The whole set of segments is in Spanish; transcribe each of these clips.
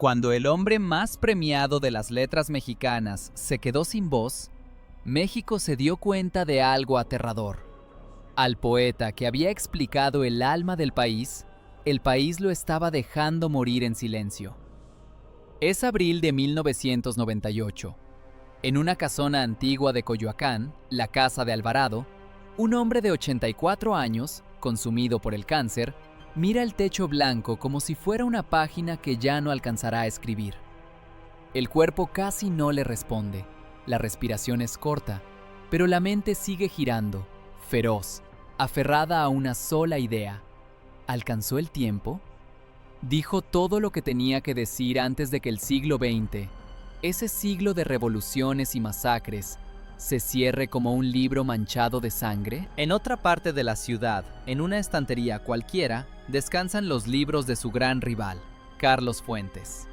Cuando el hombre más premiado de las letras mexicanas se quedó sin voz, México se dio cuenta de algo aterrador. Al poeta que había explicado el alma del país, el país lo estaba dejando morir en silencio. Es abril de 1998. En una casona antigua de Coyoacán, la casa de Alvarado, un hombre de 84 años, consumido por el cáncer, mira el techo blanco como si fuera una página que ya no alcanzará a escribir. El cuerpo casi no le responde, la respiración es corta, pero la mente sigue girando, feroz, aferrada a una sola idea. ¿Alcanzó el tiempo? Dijo todo lo que tenía que decir antes de que el siglo XX, ese siglo de revoluciones y masacres, se cierre como un libro manchado de sangre. En otra parte de la ciudad, en una estantería cualquiera, descansan los libros de su gran rival, Carlos Fuentes.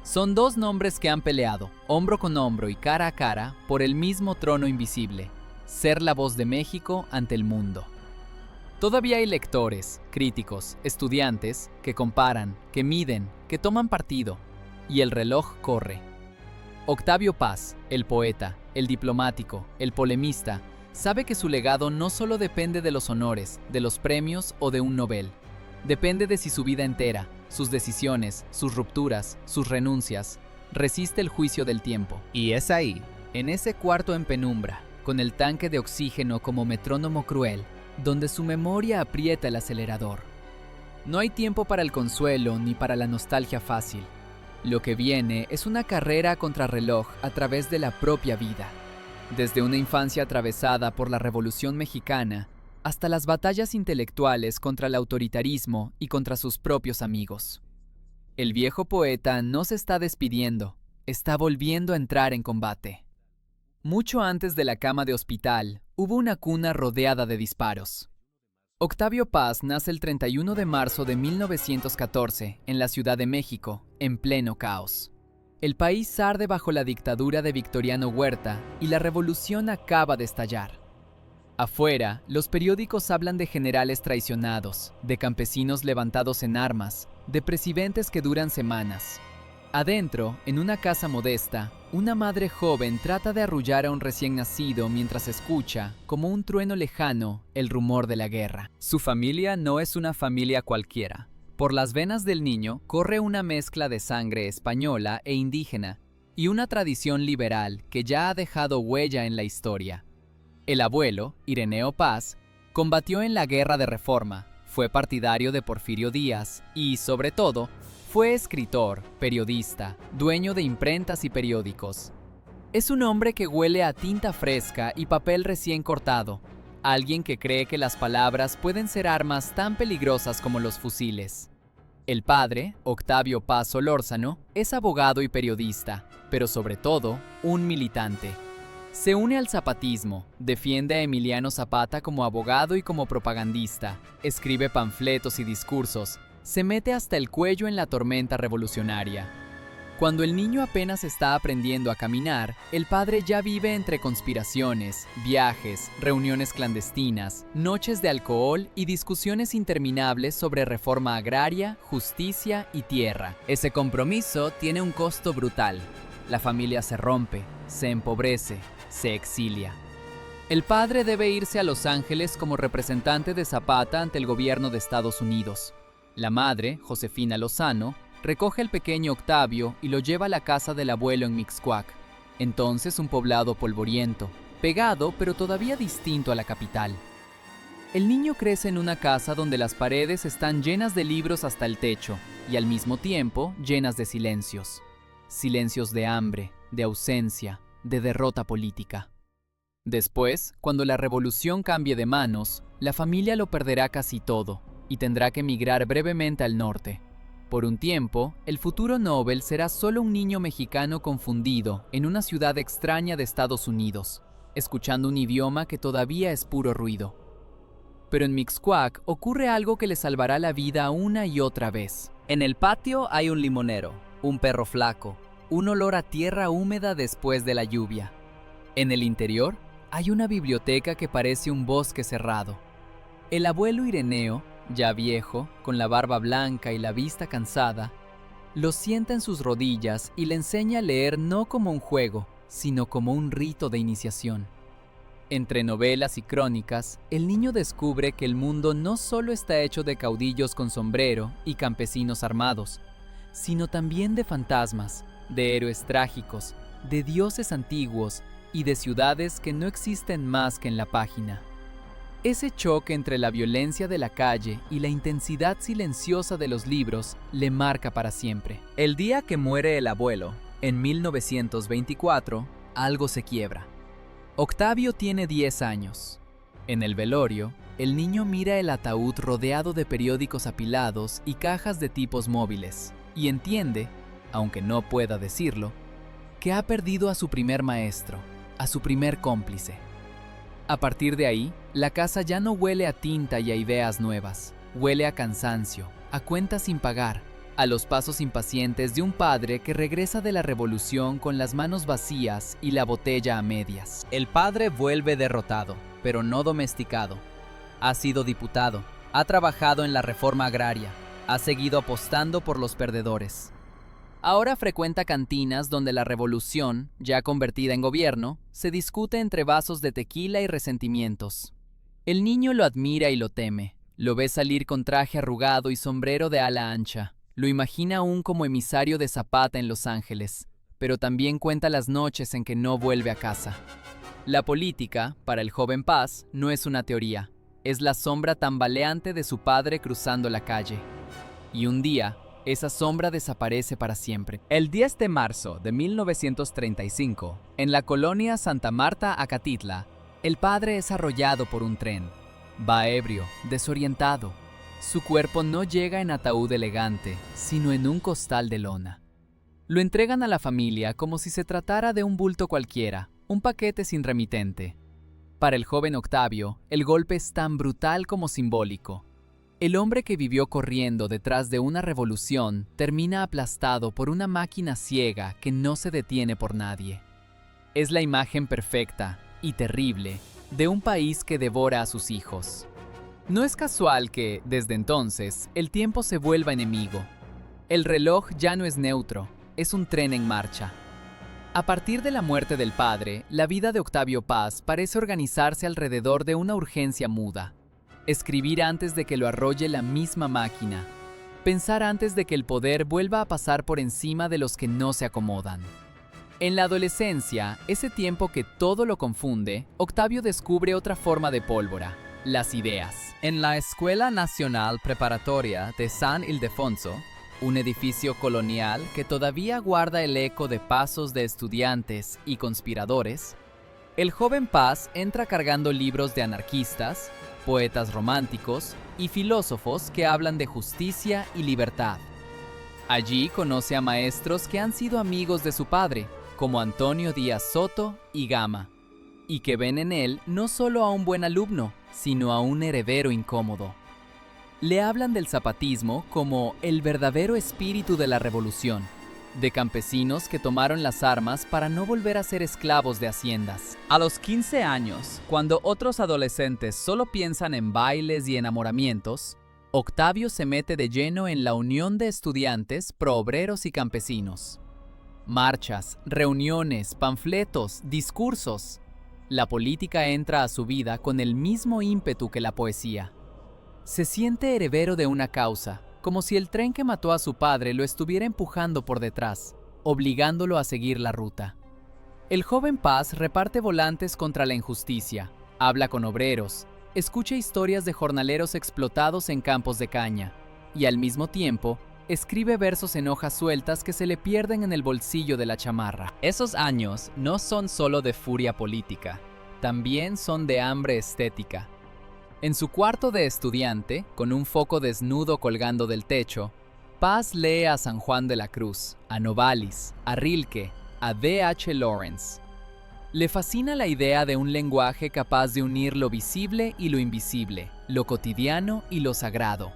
Son dos nombres que han peleado, hombro con hombro y cara a cara, por el mismo trono invisible, ser la voz de México ante el mundo. Todavía hay lectores, críticos, estudiantes, que comparan, que miden, que toman partido, y el reloj corre. Octavio Paz, el poeta, el diplomático, el polemista, sabe que su legado no solo depende de los honores, de los premios o de un Nobel. Depende de si su vida entera, sus decisiones, sus rupturas, sus renuncias, resiste el juicio del tiempo. Y es ahí, en ese cuarto en penumbra, con el tanque de oxígeno como metrónomo cruel, donde su memoria aprieta el acelerador. No hay tiempo para el consuelo ni para la nostalgia fácil. Lo que viene es una carrera a contrarreloj a través de la propia vida. Desde una infancia atravesada por la Revolución Mexicana hasta las batallas intelectuales contra el autoritarismo y contra sus propios amigos. El viejo poeta no se está despidiendo, está volviendo a entrar en combate. Mucho antes de la cama de hospital, hubo una cuna rodeada de disparos. Octavio Paz nace el 31 de marzo de 1914 en la Ciudad de México, en pleno caos. El país arde bajo la dictadura de Victoriano Huerta y la revolución acaba de estallar. Afuera, los periódicos hablan de generales traicionados, de campesinos levantados en armas, de presidentes que duran semanas. Adentro, en una casa modesta, una madre joven trata de arrullar a un recién nacido mientras escucha, como un trueno lejano, el rumor de la guerra. Su familia no es una familia cualquiera. Por las venas del niño corre una mezcla de sangre española e indígena y una tradición liberal que ya ha dejado huella en la historia. El abuelo, Ireneo Paz, combatió en la Guerra de Reforma, fue partidario de Porfirio Díaz y, sobre todo, fue escritor, periodista, dueño de imprentas y periódicos. Es un hombre que huele a tinta fresca y papel recién cortado, alguien que cree que las palabras pueden ser armas tan peligrosas como los fusiles. El padre, Octavio Paz Solórzano, es abogado y periodista, pero sobre todo, un militante. Se une al zapatismo, defiende a Emiliano Zapata como abogado y como propagandista, escribe panfletos y discursos, se mete hasta el cuello en la tormenta revolucionaria. Cuando el niño apenas está aprendiendo a caminar, el padre ya vive entre conspiraciones, viajes, reuniones clandestinas, noches de alcohol y discusiones interminables sobre reforma agraria, justicia y tierra. Ese compromiso tiene un costo brutal. La familia se rompe, se empobrece, se exilia. El padre debe irse a Los Ángeles como representante de Zapata ante el gobierno de Estados Unidos. La madre, Josefina Lozano, recoge al pequeño Octavio y lo lleva a la casa del abuelo en Mixcoac, entonces un poblado polvoriento, pegado pero todavía distinto a la capital. El niño crece en una casa donde las paredes están llenas de libros hasta el techo y al mismo tiempo llenas de silencios. Silencios de hambre, de ausencia, de derrota política. Después, cuando la revolución cambie de manos, la familia lo perderá casi todo y tendrá que emigrar brevemente al norte. Por un tiempo, el futuro Nobel será solo un niño mexicano confundido en una ciudad extraña de Estados Unidos, escuchando un idioma que todavía es puro ruido. Pero en Mixcoac ocurre algo que le salvará la vida una y otra vez. En el patio hay un limonero, un perro flaco, un olor a tierra húmeda después de la lluvia. En el interior, hay una biblioteca que parece un bosque cerrado. El abuelo Ireneo, ya viejo, con la barba blanca y la vista cansada, Lo sienta en sus rodillas y le enseña a leer no como un juego, sino como un rito de iniciación. Entre novelas y crónicas, el niño descubre que el mundo no solo está hecho de caudillos con sombrero y campesinos armados, sino también de fantasmas, de héroes trágicos, de dioses antiguos y de ciudades que no existen más que en la página. Ese choque entre la violencia de la calle y la intensidad silenciosa de los libros le marca para siempre. El día que muere el abuelo, en 1924, algo se quiebra. Octavio tiene 10 años. En el velorio, el niño mira el ataúd rodeado de periódicos apilados y cajas de tipos móviles, y entiende, aunque no pueda decirlo, que ha perdido a su primer maestro, a su primer cómplice. A partir de ahí, la casa ya no huele a tinta y a ideas nuevas, huele a cansancio, a cuentas sin pagar, a los pasos impacientes de un padre que regresa de la revolución con las manos vacías y la botella a medias. El padre vuelve derrotado, pero no domesticado. Ha sido diputado, ha trabajado en la reforma agraria, ha seguido apostando por los perdedores. Ahora frecuenta cantinas donde la revolución, ya convertida en gobierno, se discute entre vasos de tequila y resentimientos. El niño lo admira y lo teme. Lo ve salir con traje arrugado y sombrero de ala ancha. Lo imagina aún como emisario de Zapata en Los Ángeles, pero también cuenta las noches en que no vuelve a casa. La política, para el joven Paz, no es una teoría, es la sombra tambaleante de su padre cruzando la calle. Y un día, esa sombra desaparece para siempre. El 10 de marzo de 1935, en la colonia Santa Marta, Acatitla, el padre es arrollado por un tren. Va ebrio, desorientado. Su cuerpo no llega en ataúd elegante, sino en un costal de lona. Lo entregan a la familia como si se tratara de un bulto cualquiera, un paquete sin remitente. Para el joven Octavio, el golpe es tan brutal como simbólico. El hombre que vivió corriendo detrás de una revolución termina aplastado por una máquina ciega que no se detiene por nadie. Es la imagen perfecta y terrible de un país que devora a sus hijos. No es casual que, desde entonces, el tiempo se vuelva enemigo. El reloj ya no es neutro, es un tren en marcha. A partir de la muerte del padre, la vida de Octavio Paz parece organizarse alrededor de una urgencia muda. Escribir antes de que lo arrolle la misma máquina. Pensar antes de que el poder vuelva a pasar por encima de los que no se acomodan. En la adolescencia, ese tiempo que todo lo confunde, Octavio descubre otra forma de pólvora: las ideas. En la Escuela Nacional Preparatoria de San Ildefonso, un edificio colonial que todavía guarda el eco de pasos de estudiantes y conspiradores, el joven Paz entra cargando libros de anarquistas, poetas románticos y filósofos que hablan de justicia y libertad. Allí conoce a maestros que han sido amigos de su padre, como Antonio Díaz Soto y Gama, y que ven en él no solo a un buen alumno, sino a un heredero incómodo. Le hablan del zapatismo como el verdadero espíritu de la revolución, de campesinos que tomaron las armas para no volver a ser esclavos de haciendas. A los 15 años, cuando otros adolescentes solo piensan en bailes y enamoramientos, Octavio se mete de lleno en la Unión de Estudiantes Proobreros y Campesinos. Marchas, reuniones, panfletos, discursos. La política entra a su vida con el mismo ímpetu que la poesía. Se siente heredero de una causa, como si el tren que mató a su padre lo estuviera empujando por detrás, obligándolo a seguir la ruta. El joven Paz reparte volantes contra la injusticia, habla con obreros, escucha historias de jornaleros explotados en campos de caña, y al mismo tiempo, escribe versos en hojas sueltas que se le pierden en el bolsillo de la chamarra. Esos años no son solo de furia política, también son de hambre estética. En su cuarto de estudiante, con un foco desnudo colgando del techo, Paz lee a San Juan de la Cruz, a Novalis, a Rilke, a D.H. Lawrence. Le fascina la idea de un lenguaje capaz de unir lo visible y lo invisible, lo cotidiano y lo sagrado.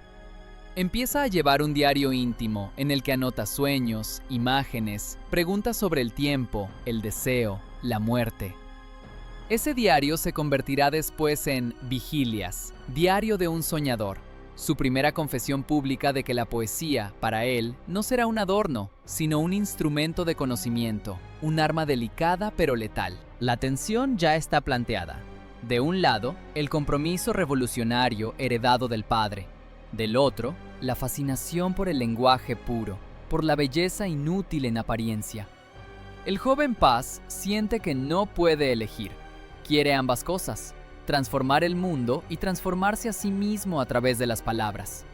Empieza a llevar un diario íntimo en el que anota sueños, imágenes, preguntas sobre el tiempo, el deseo, la muerte. Ese diario se convertirá después en Vigilias, diario de un soñador, su primera confesión pública de que la poesía, para él, no será un adorno, sino un instrumento de conocimiento, un arma delicada pero letal. La tensión ya está planteada. De un lado, el compromiso revolucionario heredado del padre. Del otro, la fascinación por el lenguaje puro, por la belleza inútil en apariencia. El joven Paz siente que no puede elegir. Quiere ambas cosas, transformar el mundo y transformarse a sí mismo a través de las palabras.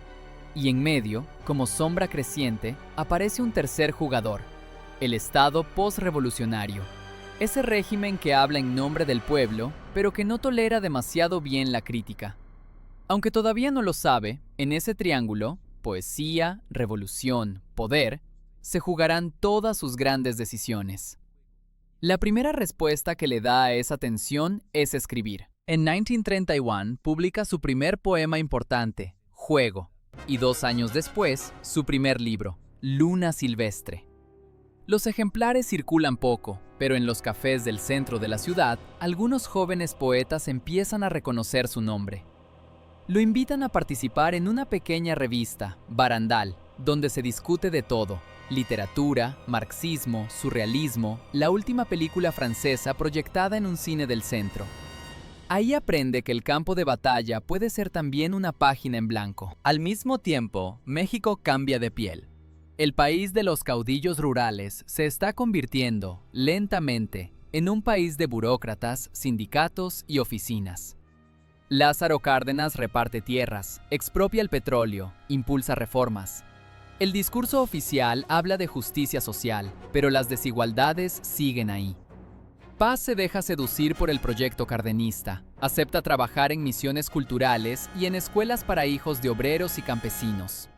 Y en medio, como sombra creciente, aparece un tercer jugador, el Estado postrevolucionario. Ese régimen que habla en nombre del pueblo, pero que no tolera demasiado bien la crítica. Aunque todavía no lo sabe, en ese triángulo, poesía, revolución, poder, se jugarán todas sus grandes decisiones. La primera respuesta que le da a esa tensión es escribir. En 1931 publica su primer poema importante, Juego, y 2 años después, su primer libro, Luna Silvestre. Los ejemplares circulan poco, pero en los cafés del centro de la ciudad, algunos jóvenes poetas empiezan a reconocer su nombre. Lo invitan a participar en una pequeña revista, Barandal, donde se discute de todo: literatura, marxismo, surrealismo, la última película francesa proyectada en un cine del centro. Ahí aprende que el campo de batalla puede ser también una página en blanco. Al mismo tiempo, México cambia de piel. El país de los caudillos rurales se está convirtiendo, lentamente, en un país de burócratas, sindicatos y oficinas. Lázaro Cárdenas reparte tierras, expropia el petróleo, impulsa reformas. El discurso oficial habla de justicia social, pero las desigualdades siguen ahí. Paz se deja seducir por el proyecto cardenista, acepta trabajar en misiones culturales y en escuelas para hijos de obreros y campesinos.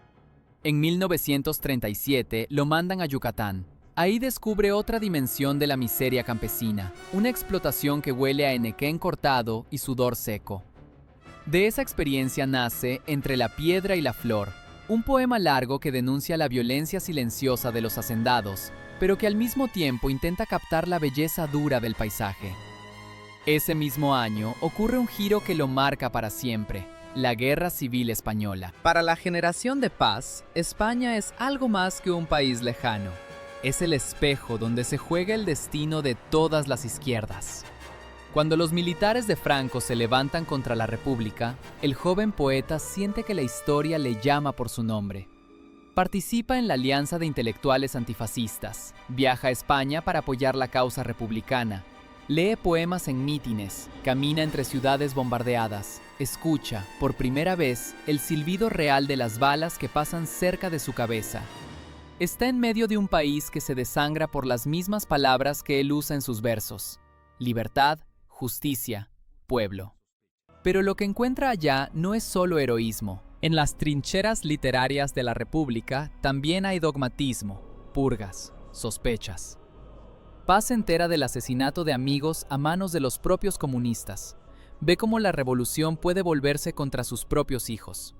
En 1937 lo mandan a Yucatán. Ahí descubre otra dimensión de la miseria campesina, una explotación que huele a henequén cortado y sudor seco. De esa experiencia nace Entre la piedra y la flor, un poema largo que denuncia la violencia silenciosa de los hacendados, pero que al mismo tiempo intenta captar la belleza dura del paisaje. Ese mismo año ocurre un giro que lo marca para siempre: la Guerra Civil Española. Para la generación de Paz, España es algo más que un país lejano. Es el espejo donde se juega el destino de todas las izquierdas. Cuando los militares de Franco se levantan contra la República, el joven poeta siente que la historia le llama por su nombre. Participa en la Alianza de Intelectuales Antifascistas, viaja a España para apoyar la causa republicana, lee poemas en mítines, camina entre ciudades bombardeadas, escucha, por primera vez, el silbido real de las balas que pasan cerca de su cabeza. Está en medio de un país que se desangra por las mismas palabras que él usa en sus versos: libertad, justicia, pueblo. Pero lo que encuentra allá no es solo heroísmo. En las trincheras literarias de la República también hay dogmatismo, purgas, sospechas. Paz se entera del asesinato de amigos a manos de los propios comunistas. Ve cómo la revolución puede volverse contra sus propios hijos.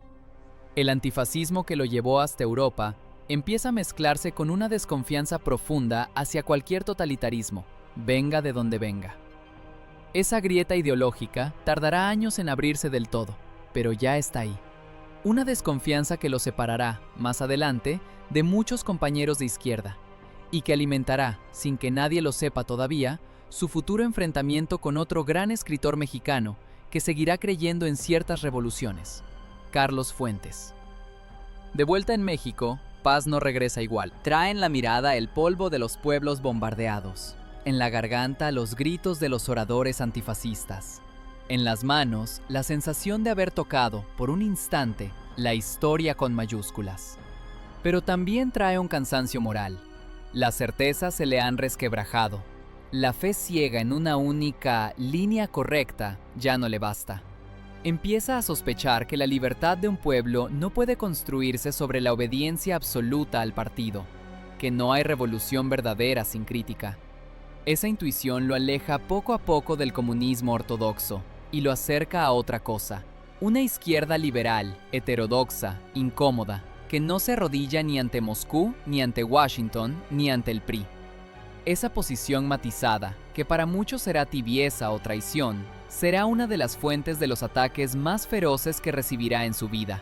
El antifascismo que lo llevó hasta Europa empieza a mezclarse con una desconfianza profunda hacia cualquier totalitarismo, venga de donde venga. Esa grieta ideológica tardará años en abrirse del todo, pero ya está ahí. Una desconfianza que lo separará, más adelante, de muchos compañeros de izquierda, y que alimentará, sin que nadie lo sepa todavía, su futuro enfrentamiento con otro gran escritor mexicano que seguirá creyendo en ciertas revoluciones: Carlos Fuentes. De vuelta en México, Paz no regresa igual. Trae en la mirada el polvo de los pueblos bombardeados, en la garganta los gritos de los oradores antifascistas, en las manos la sensación de haber tocado, por un instante, la historia con mayúsculas. Pero también trae un cansancio moral. Las certezas se le han resquebrajado. La fe ciega en una única línea correcta ya no le basta. Empieza a sospechar que la libertad de un pueblo no puede construirse sobre la obediencia absoluta al partido, que no hay revolución verdadera sin crítica. Esa intuición lo aleja poco a poco del comunismo ortodoxo y lo acerca a otra cosa: una izquierda liberal, heterodoxa, incómoda, que no se arrodilla ni ante Moscú, ni ante Washington, ni ante el PRI. Esa posición matizada, que para muchos será tibieza o traición, será una de las fuentes de los ataques más feroces que recibirá en su vida.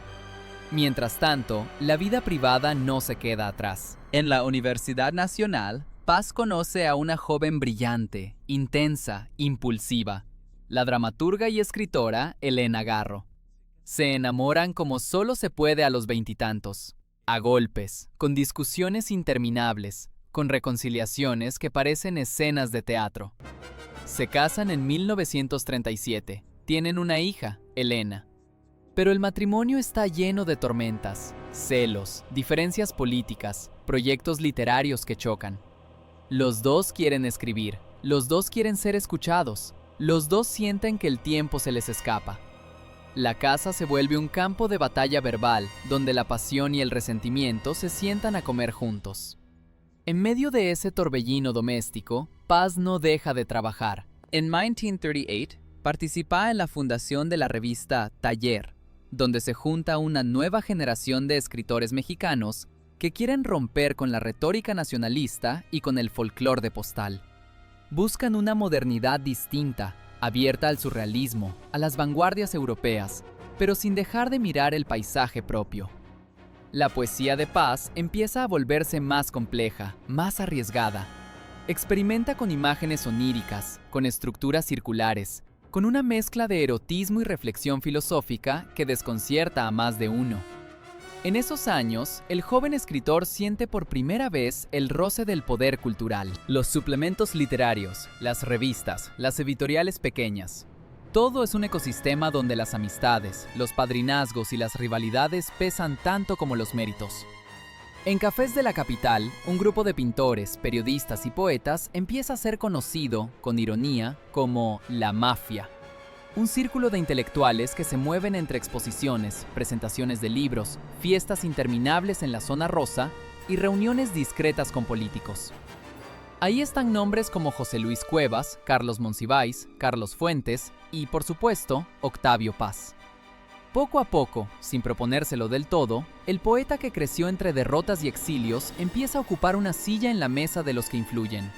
Mientras tanto, la vida privada no se queda atrás. En la Universidad Nacional, Paz conoce a una joven brillante, intensa, impulsiva, la dramaturga y escritora Elena Garro. Se enamoran como solo se puede a los veintitantos, a golpes, con discusiones interminables, con reconciliaciones que parecen escenas de teatro. Se casan en 1937, tienen una hija, Elena. Pero el matrimonio está lleno de tormentas, celos, diferencias políticas, proyectos literarios que chocan. Los dos quieren escribir, los dos quieren ser escuchados, los dos sienten que el tiempo se les escapa. La casa se vuelve un campo de batalla verbal, donde la pasión y el resentimiento se sientan a comer juntos. En medio de ese torbellino doméstico, Paz no deja de trabajar. En 1938, participa en la fundación de la revista Taller, donde se junta una nueva generación de escritores mexicanos que quieren romper con la retórica nacionalista y con el folclore de Postal. Buscan una modernidad distinta, abierta al surrealismo, a las vanguardias europeas, pero sin dejar de mirar el paisaje propio. La poesía de Paz empieza a volverse más compleja, más arriesgada. Experimenta con imágenes oníricas, con estructuras circulares, con una mezcla de erotismo y reflexión filosófica que desconcierta a más de uno. En esos años, el joven escritor siente por primera vez el roce del poder cultural. Los suplementos literarios, las revistas, las editoriales pequeñas. Todo es un ecosistema donde las amistades, los padrinazgos y las rivalidades pesan tanto como los méritos. En cafés de la capital, un grupo de pintores, periodistas y poetas empieza a ser conocido, con ironía, como la mafia. Un círculo de intelectuales que se mueven entre exposiciones, presentaciones de libros, fiestas interminables en la zona rosa y reuniones discretas con políticos. Ahí están nombres como José Luis Cuevas, Carlos Monsiváis, Carlos Fuentes y, por supuesto, Octavio Paz. Poco a poco, sin proponérselo del todo, el poeta que creció entre derrotas y exilios empieza a ocupar una silla en la mesa de los que influyen.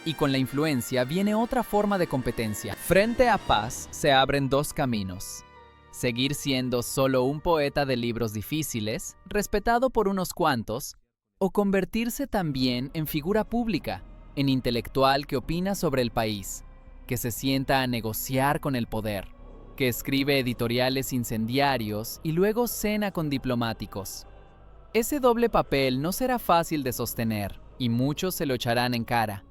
Y con la influencia viene otra forma de competencia. Frente a Paz se abren dos caminos. Seguir siendo solo un poeta de libros difíciles, respetado por unos cuantos, o convertirse también en figura pública, en intelectual que opina sobre el país, que se sienta a negociar con el poder, que escribe editoriales incendiarios y luego cena con diplomáticos. Ese doble papel no será fácil de sostener y muchos se lo echarán en cara.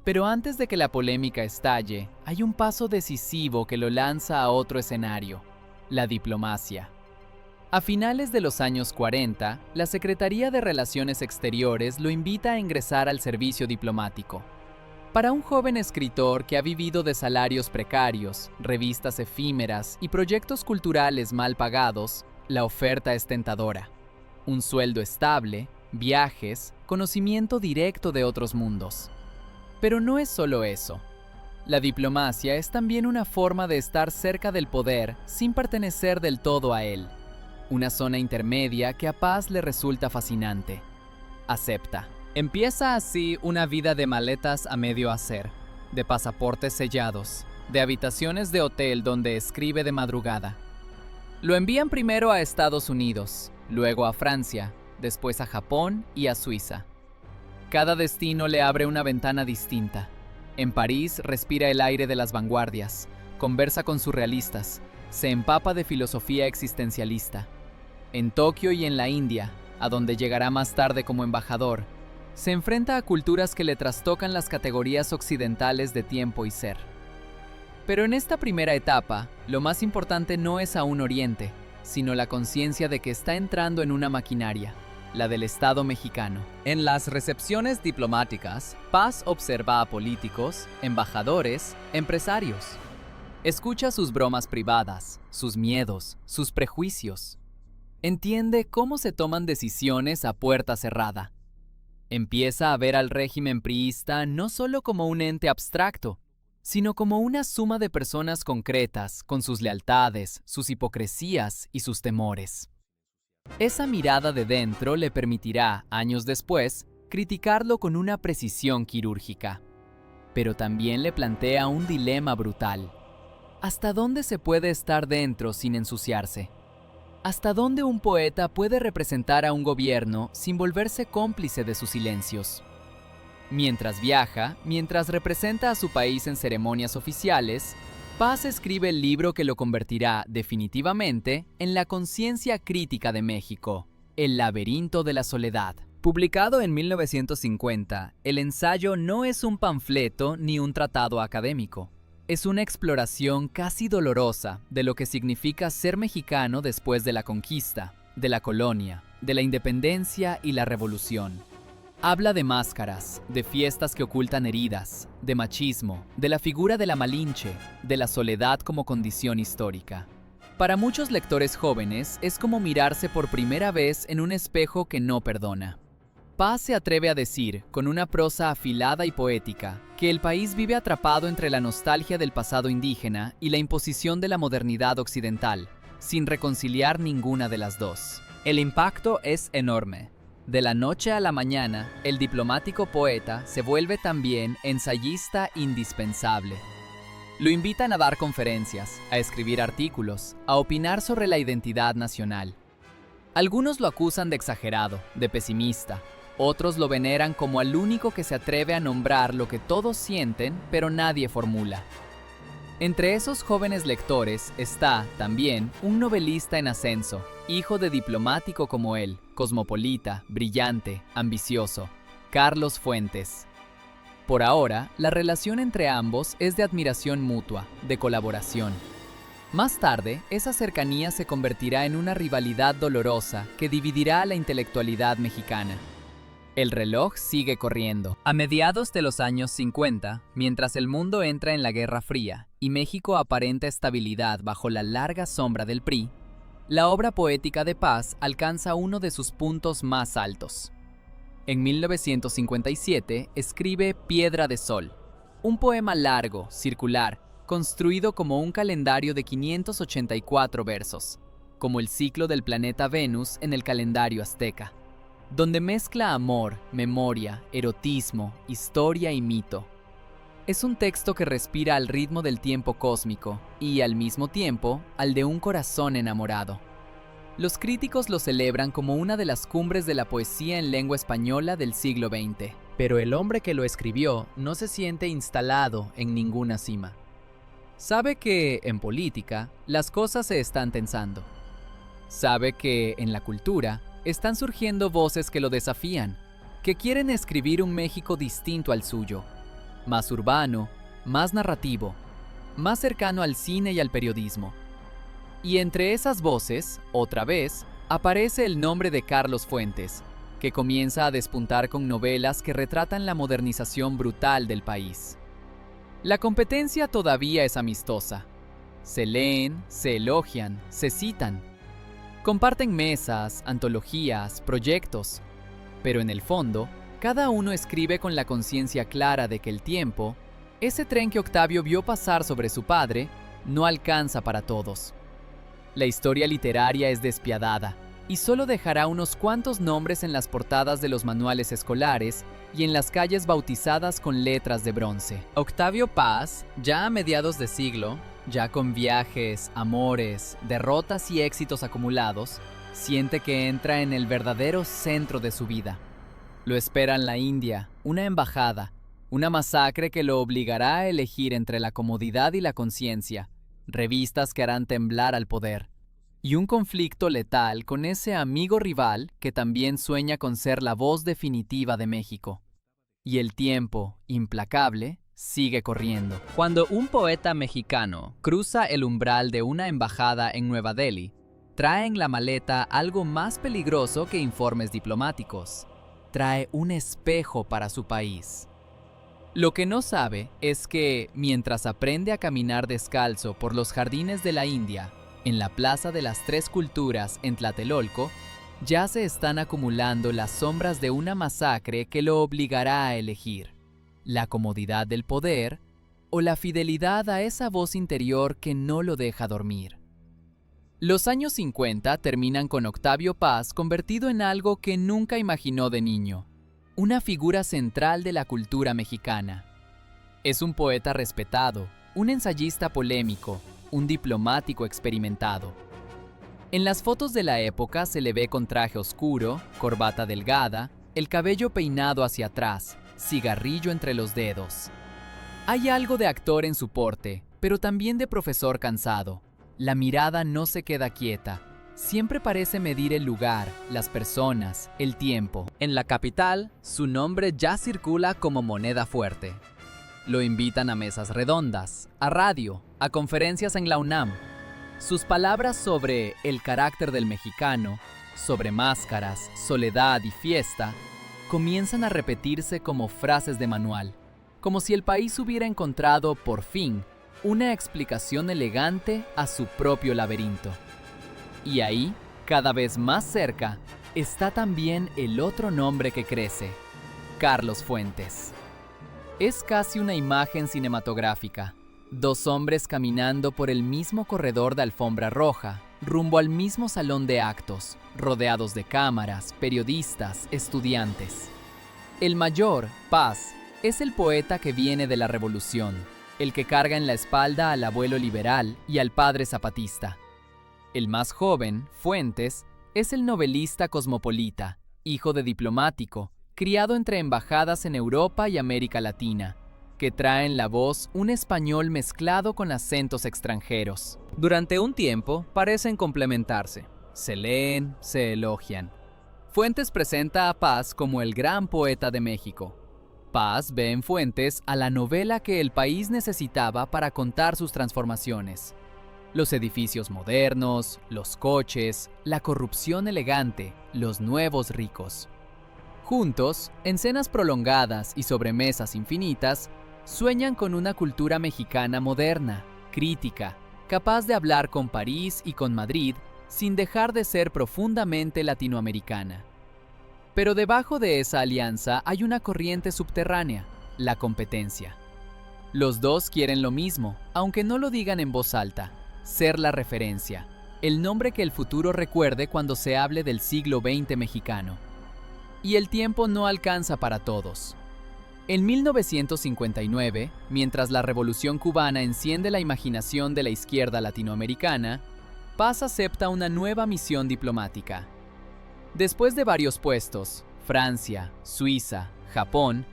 Pero antes de que la polémica estalle, hay un paso decisivo que lo lanza a otro escenario: la diplomacia. A finales de los años 40, la Secretaría de Relaciones Exteriores lo invita a ingresar al servicio diplomático. Para un joven escritor que ha vivido de salarios precarios, revistas efímeras y proyectos culturales mal pagados, la oferta es tentadora. Un sueldo estable, viajes, conocimiento directo de otros mundos. Pero no es solo eso. La diplomacia es también una forma de estar cerca del poder sin pertenecer del todo a él. Una zona intermedia que a Paz le resulta fascinante. Acepta. Empieza así una vida de maletas a medio hacer, de pasaportes sellados, de habitaciones de hotel donde escribe de madrugada. Lo envían primero a Estados Unidos, luego a Francia, después a Japón y a Suiza. Cada destino le abre una ventana distinta. En París respira el aire de las vanguardias, conversa con surrealistas, se empapa de filosofía existencialista. En Tokio y en la India, a donde llegará más tarde como embajador, se enfrenta a culturas que le trastocan las categorías occidentales de tiempo y ser. Pero en esta primera etapa, lo más importante no es aún Oriente, sino la conciencia de que está entrando en una maquinaria, la del Estado mexicano. En las recepciones diplomáticas, Paz observa a políticos, embajadores, empresarios. Escucha sus bromas privadas, sus miedos, sus prejuicios. Entiende cómo se toman decisiones a puerta cerrada. Empieza a ver al régimen priista no solo como un ente abstracto, sino como una suma de personas concretas, con sus lealtades, sus hipocresías y sus temores. Esa mirada de dentro le permitirá, años después, criticarlo con una precisión quirúrgica. Pero también le plantea un dilema brutal. ¿Hasta dónde se puede estar dentro sin ensuciarse? ¿Hasta dónde un poeta puede representar a un gobierno sin volverse cómplice de sus silencios? Mientras viaja, mientras representa a su país en ceremonias oficiales, Paz escribe el libro que lo convertirá definitivamente en la conciencia crítica de México, El laberinto de la soledad. Publicado en 1950, el ensayo no es un panfleto ni un tratado académico. Es una exploración casi dolorosa de lo que significa ser mexicano después de la conquista, de la colonia, de la independencia y la revolución. Habla de máscaras, de fiestas que ocultan heridas, de machismo, de la figura de la Malinche, de la soledad como condición histórica. Para muchos lectores jóvenes es como mirarse por primera vez en un espejo que no perdona. Paz se atreve a decir, con una prosa afilada y poética, que el país vive atrapado entre la nostalgia del pasado indígena y la imposición de la modernidad occidental, sin reconciliar ninguna de las dos. El impacto es enorme. De la noche a la mañana, el diplomático poeta se vuelve también ensayista indispensable. Lo invitan a dar conferencias, a escribir artículos, a opinar sobre la identidad nacional. Algunos lo acusan de exagerado, de pesimista. Otros lo veneran como al único que se atreve a nombrar lo que todos sienten, pero nadie formula. Entre esos jóvenes lectores está, también, un novelista en ascenso, hijo de diplomático como él, cosmopolita, brillante, ambicioso, Carlos Fuentes. Por ahora, la relación entre ambos es de admiración mutua, de colaboración. Más tarde, esa cercanía se convertirá en una rivalidad dolorosa que dividirá a la intelectualidad mexicana. El reloj sigue corriendo. A mediados de los años 50, mientras el mundo entra en la Guerra Fría y México aparenta estabilidad bajo la larga sombra del PRI, la obra poética de Paz alcanza uno de sus puntos más altos. En 1957 escribe Piedra de Sol, un poema largo, circular, construido como un calendario de 584 versos, como el ciclo del planeta Venus en el calendario azteca, donde mezcla amor, memoria, erotismo, historia y mito. Es un texto que respira al ritmo del tiempo cósmico y, al mismo tiempo, al de un corazón enamorado. Los críticos lo celebran como una de las cumbres de la poesía en lengua española del siglo XX. Pero el hombre que lo escribió no se siente instalado en ninguna cima. Sabe que, en política, las cosas se están tensando. Sabe que, en la cultura, están surgiendo voces que lo desafían, que quieren escribir un México distinto al suyo, más urbano, más narrativo, más cercano al cine y al periodismo. Y entre esas voces, otra vez, aparece el nombre de Carlos Fuentes, que comienza a despuntar con novelas que retratan la modernización brutal del país. La competencia todavía es amistosa. Se leen, se elogian, se citan. Comparten mesas, antologías, proyectos, pero en el fondo, cada uno escribe con la conciencia clara de que el tiempo, ese tren que Octavio vio pasar sobre su padre, no alcanza para todos. La historia literaria es despiadada y solo dejará unos cuantos nombres en las portadas de los manuales escolares y en las calles bautizadas con letras de bronce. Octavio Paz, ya a mediados de siglo, ya con viajes, amores, derrotas y éxitos acumulados, siente que entra en el verdadero centro de su vida. Lo esperan la India, una embajada, una masacre que lo obligará a elegir entre la comodidad y la conciencia, revistas que harán temblar al poder, y un conflicto letal con ese amigo rival que también sueña con ser la voz definitiva de México. Y el tiempo, implacable, sigue corriendo. Cuando un poeta mexicano cruza el umbral de una embajada en Nueva Delhi, trae en la maleta algo más peligroso que informes diplomáticos. Trae un espejo para su país. Lo que no sabe es que, mientras aprende a caminar descalzo por los jardines de la India, en la Plaza de las Tres Culturas en Tlatelolco, ya se están acumulando las sombras de una masacre que lo obligará a elegir: la comodidad del poder o la fidelidad a esa voz interior que no lo deja dormir. Los años 50 terminan con Octavio Paz convertido en algo que nunca imaginó de niño, una figura central de la cultura mexicana. Es un poeta respetado, un ensayista polémico, un diplomático experimentado. En las fotos de la época se le ve con traje oscuro, corbata delgada, el cabello peinado hacia atrás, cigarrillo entre los dedos. Hay algo de actor en su porte, pero también de profesor cansado. La mirada no se queda quieta. Siempre parece medir el lugar, las personas, el tiempo. En la capital, su nombre ya circula como moneda fuerte. Lo invitan a mesas redondas, a radio, a conferencias en la UNAM. Sus palabras sobre el carácter del mexicano, sobre máscaras, soledad y fiesta, comienzan a repetirse como frases de manual, como si el país hubiera encontrado, por fin, una explicación elegante a su propio laberinto. Y ahí, cada vez más cerca, está también el otro nombre que crece, Carlos Fuentes. Es casi una imagen cinematográfica. Dos hombres caminando por el mismo corredor de alfombra roja, rumbo al mismo salón de actos, rodeados de cámaras, periodistas, estudiantes. El mayor, Paz, es el poeta que viene de la revolución, el que carga en la espalda al abuelo liberal y al padre zapatista. El más joven, Fuentes, es el novelista cosmopolita, hijo de diplomático, criado entre embajadas en Europa y América Latina, que trae en la voz un español mezclado con acentos extranjeros. Durante un tiempo parecen complementarse. Se leen, se elogian. Fuentes presenta a Paz como el gran poeta de México. Paz ve en Fuentes a la novela que el país necesitaba para contar sus transformaciones. Los edificios modernos, los coches, la corrupción elegante, los nuevos ricos. Juntos, en cenas prolongadas y sobremesas infinitas, sueñan con una cultura mexicana moderna, crítica, capaz de hablar con París y con Madrid sin dejar de ser profundamente latinoamericana. Pero debajo de esa alianza hay una corriente subterránea, la competencia. Los dos quieren lo mismo, aunque no lo digan en voz alta, ser la referencia, el nombre que el futuro recuerde cuando se hable del siglo XX mexicano. Y el tiempo no alcanza para todos. En 1959, mientras la Revolución cubana enciende la imaginación de la izquierda latinoamericana, Paz acepta una nueva misión diplomática. Después de varios puestos, Francia, Suiza, Japón,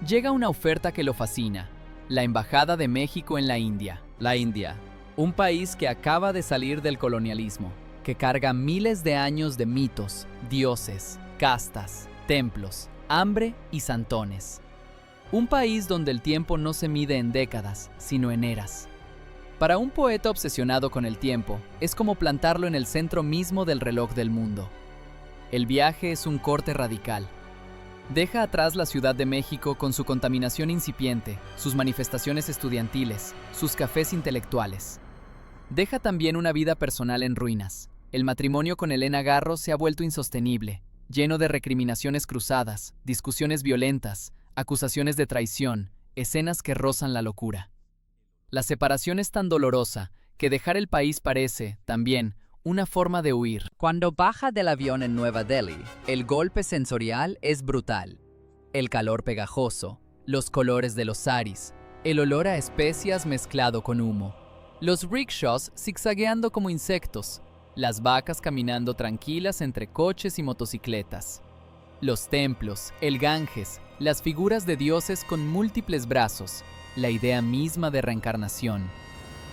llega una oferta que lo fascina, la Embajada de México en la India. La India, un país que acaba de salir del colonialismo, que carga miles de años de mitos, dioses, castas, templos, hambre y santones. Un país donde el tiempo no se mide en décadas, sino en eras. Para un poeta obsesionado con el tiempo, es como plantarlo en el centro mismo del reloj del mundo. El viaje es un corte radical. Deja atrás la Ciudad de México con su contaminación incipiente, sus manifestaciones estudiantiles, sus cafés intelectuales. Deja también una vida personal en ruinas. El matrimonio con Elena Garro se ha vuelto insostenible, lleno de recriminaciones cruzadas, discusiones violentas, acusaciones de traición, escenas que rozan la locura. La separación es tan dolorosa que dejar el país parece, también, una forma de huir. Cuando baja del avión en Nueva Delhi, el golpe sensorial es brutal. El calor pegajoso, los colores de los saris, el olor a especias mezclado con humo, los rickshaws zigzagueando como insectos, las vacas caminando tranquilas entre coches y motocicletas. Los templos, el Ganges, las figuras de dioses con múltiples brazos, la idea misma de reencarnación.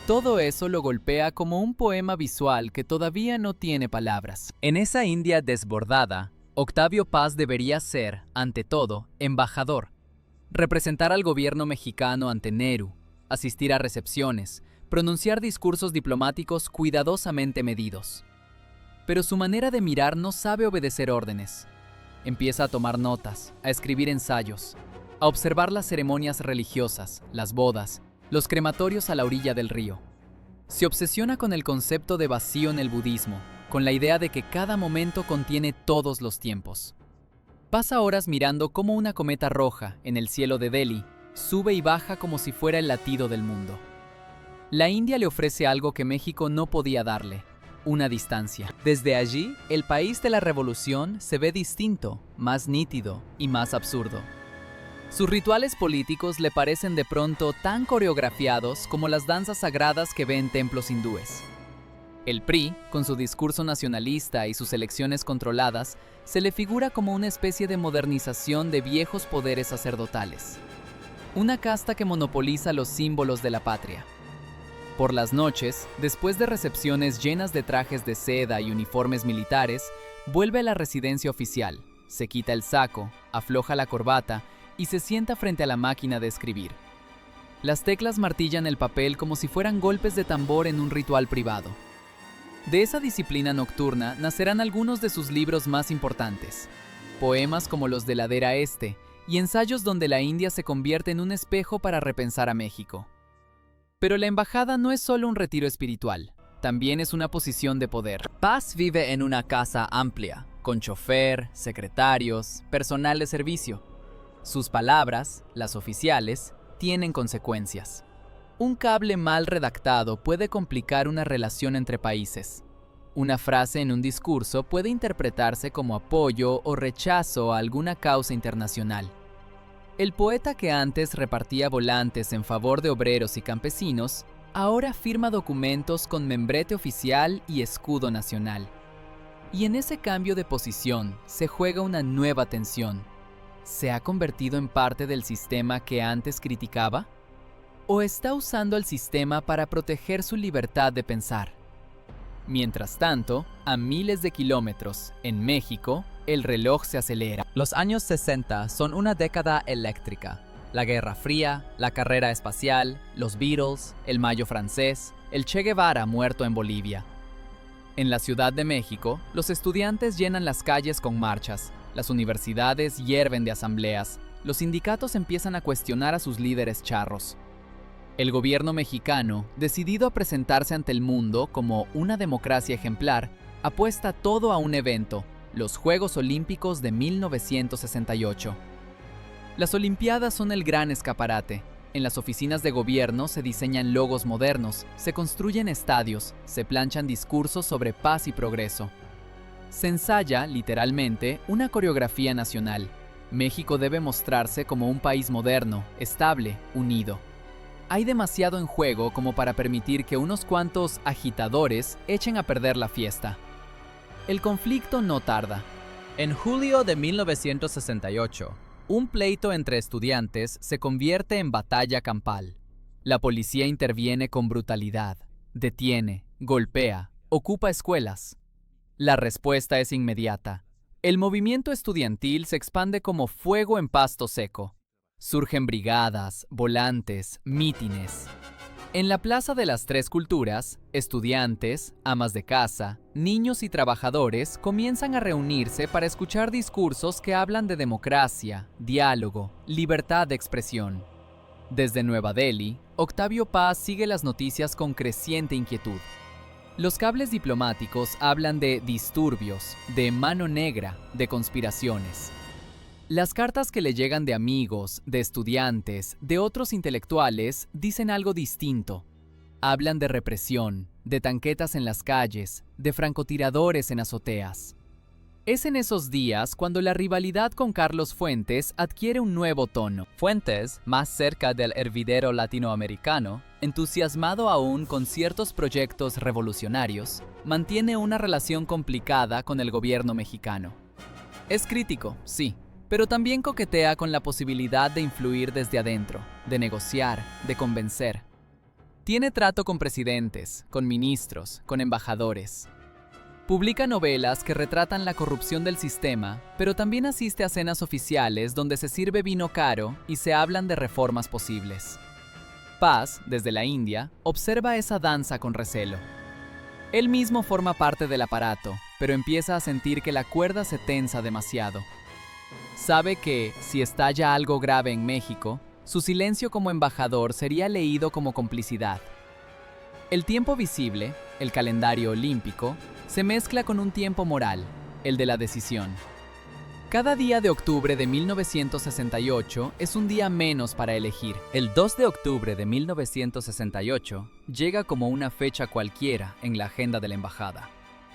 Todo eso lo golpea como un poema visual que todavía no tiene palabras. En esa India desbordada, Octavio Paz debería ser, ante todo, embajador. Representar al gobierno mexicano ante Nehru, asistir a recepciones, pronunciar discursos diplomáticos cuidadosamente medidos. Pero su manera de mirar no sabe obedecer órdenes. Empieza a tomar notas, a escribir ensayos, a observar las ceremonias religiosas, las bodas, los crematorios a la orilla del río. Se obsesiona con el concepto de vacío en el budismo, con la idea de que cada momento contiene todos los tiempos. Pasa horas mirando cómo una cometa roja, en el cielo de Delhi, sube y baja como si fuera el latido del mundo. La India le ofrece algo que México no podía darle: una distancia. Desde allí, el país de la revolución se ve distinto, más nítido y más absurdo. Sus rituales políticos le parecen de pronto tan coreografiados como las danzas sagradas que ve en templos hindúes. El PRI, con su discurso nacionalista y sus elecciones controladas, se le figura como una especie de modernización de viejos poderes sacerdotales. Una casta que monopoliza los símbolos de la patria. Por las noches, después de recepciones llenas de trajes de seda y uniformes militares, vuelve a la residencia oficial, se quita el saco, afloja la corbata y se sienta frente a la máquina de escribir. Las teclas martillan el papel como si fueran golpes de tambor en un ritual privado. De esa disciplina nocturna nacerán algunos de sus libros más importantes, poemas como los de Ladera Este y ensayos donde la India se convierte en un espejo para repensar a México. Pero la embajada no es solo un retiro espiritual, también es una posición de poder. Paz vive en una casa amplia, con chofer, secretarios, personal de servicio. Sus palabras, las oficiales, tienen consecuencias. Un cable mal redactado puede complicar una relación entre países. Una frase en un discurso puede interpretarse como apoyo o rechazo a alguna causa internacional. El poeta que antes repartía volantes en favor de obreros y campesinos, ahora firma documentos con membrete oficial y escudo nacional. Y en ese cambio de posición se juega una nueva tensión. ¿Se ha convertido en parte del sistema que antes criticaba? ¿O está usando el sistema para proteger su libertad de pensar? Mientras tanto, a miles de kilómetros, en México, el reloj se acelera. Los años 60 son una década eléctrica. La Guerra Fría, la carrera espacial, los Beatles, el Mayo francés, el Che Guevara muerto en Bolivia. En la Ciudad de México, los estudiantes llenan las calles con marchas, las universidades hierven de asambleas, los sindicatos empiezan a cuestionar a sus líderes charros. El gobierno mexicano, decidido a presentarse ante el mundo como una democracia ejemplar, apuesta todo a un evento, los Juegos Olímpicos de 1968. Las Olimpiadas son el gran escaparate. En las oficinas de gobierno se diseñan logos modernos, se construyen estadios, se planchan discursos sobre paz y progreso. Se ensaya, literalmente, una coreografía nacional. México debe mostrarse como un país moderno, estable, unido. Hay demasiado en juego como para permitir que unos cuantos agitadores echen a perder la fiesta. El conflicto no tarda. En julio de 1968, un pleito entre estudiantes se convierte en batalla campal. La policía interviene con brutalidad, detiene, golpea, ocupa escuelas. La respuesta es inmediata. El movimiento estudiantil se expande como fuego en pasto seco. Surgen brigadas, volantes, mítines. En la Plaza de las Tres Culturas, estudiantes, amas de casa, niños y trabajadores comienzan a reunirse para escuchar discursos que hablan de democracia, diálogo, libertad de expresión. Desde Nueva Delhi, Octavio Paz sigue las noticias con creciente inquietud. Los cables diplomáticos hablan de disturbios, de mano negra, de conspiraciones. Las cartas que le llegan de amigos, de estudiantes, de otros intelectuales, dicen algo distinto. Hablan de represión, de tanquetas en las calles, de francotiradores en azoteas. Es en esos días cuando la rivalidad con Carlos Fuentes adquiere un nuevo tono. Fuentes, más cerca del hervidero latinoamericano, entusiasmado aún con ciertos proyectos revolucionarios, mantiene una relación complicada con el gobierno mexicano. Es crítico, sí, pero también coquetea con la posibilidad de influir desde adentro, de negociar, de convencer. Tiene trato con presidentes, con ministros, con embajadores. Publica novelas que retratan la corrupción del sistema, pero también asiste a cenas oficiales donde se sirve vino caro y se hablan de reformas posibles. Paz, desde la India, observa esa danza con recelo. Él mismo forma parte del aparato, pero empieza a sentir que la cuerda se tensa demasiado. Sabe que, si estalla algo grave en México, su silencio como embajador sería leído como complicidad. El tiempo visible, el calendario olímpico, se mezcla con un tiempo moral, el de la decisión. Cada día de octubre de 1968 es un día menos para elegir. El 2 de octubre de 1968 llega como una fecha cualquiera en la agenda de la embajada.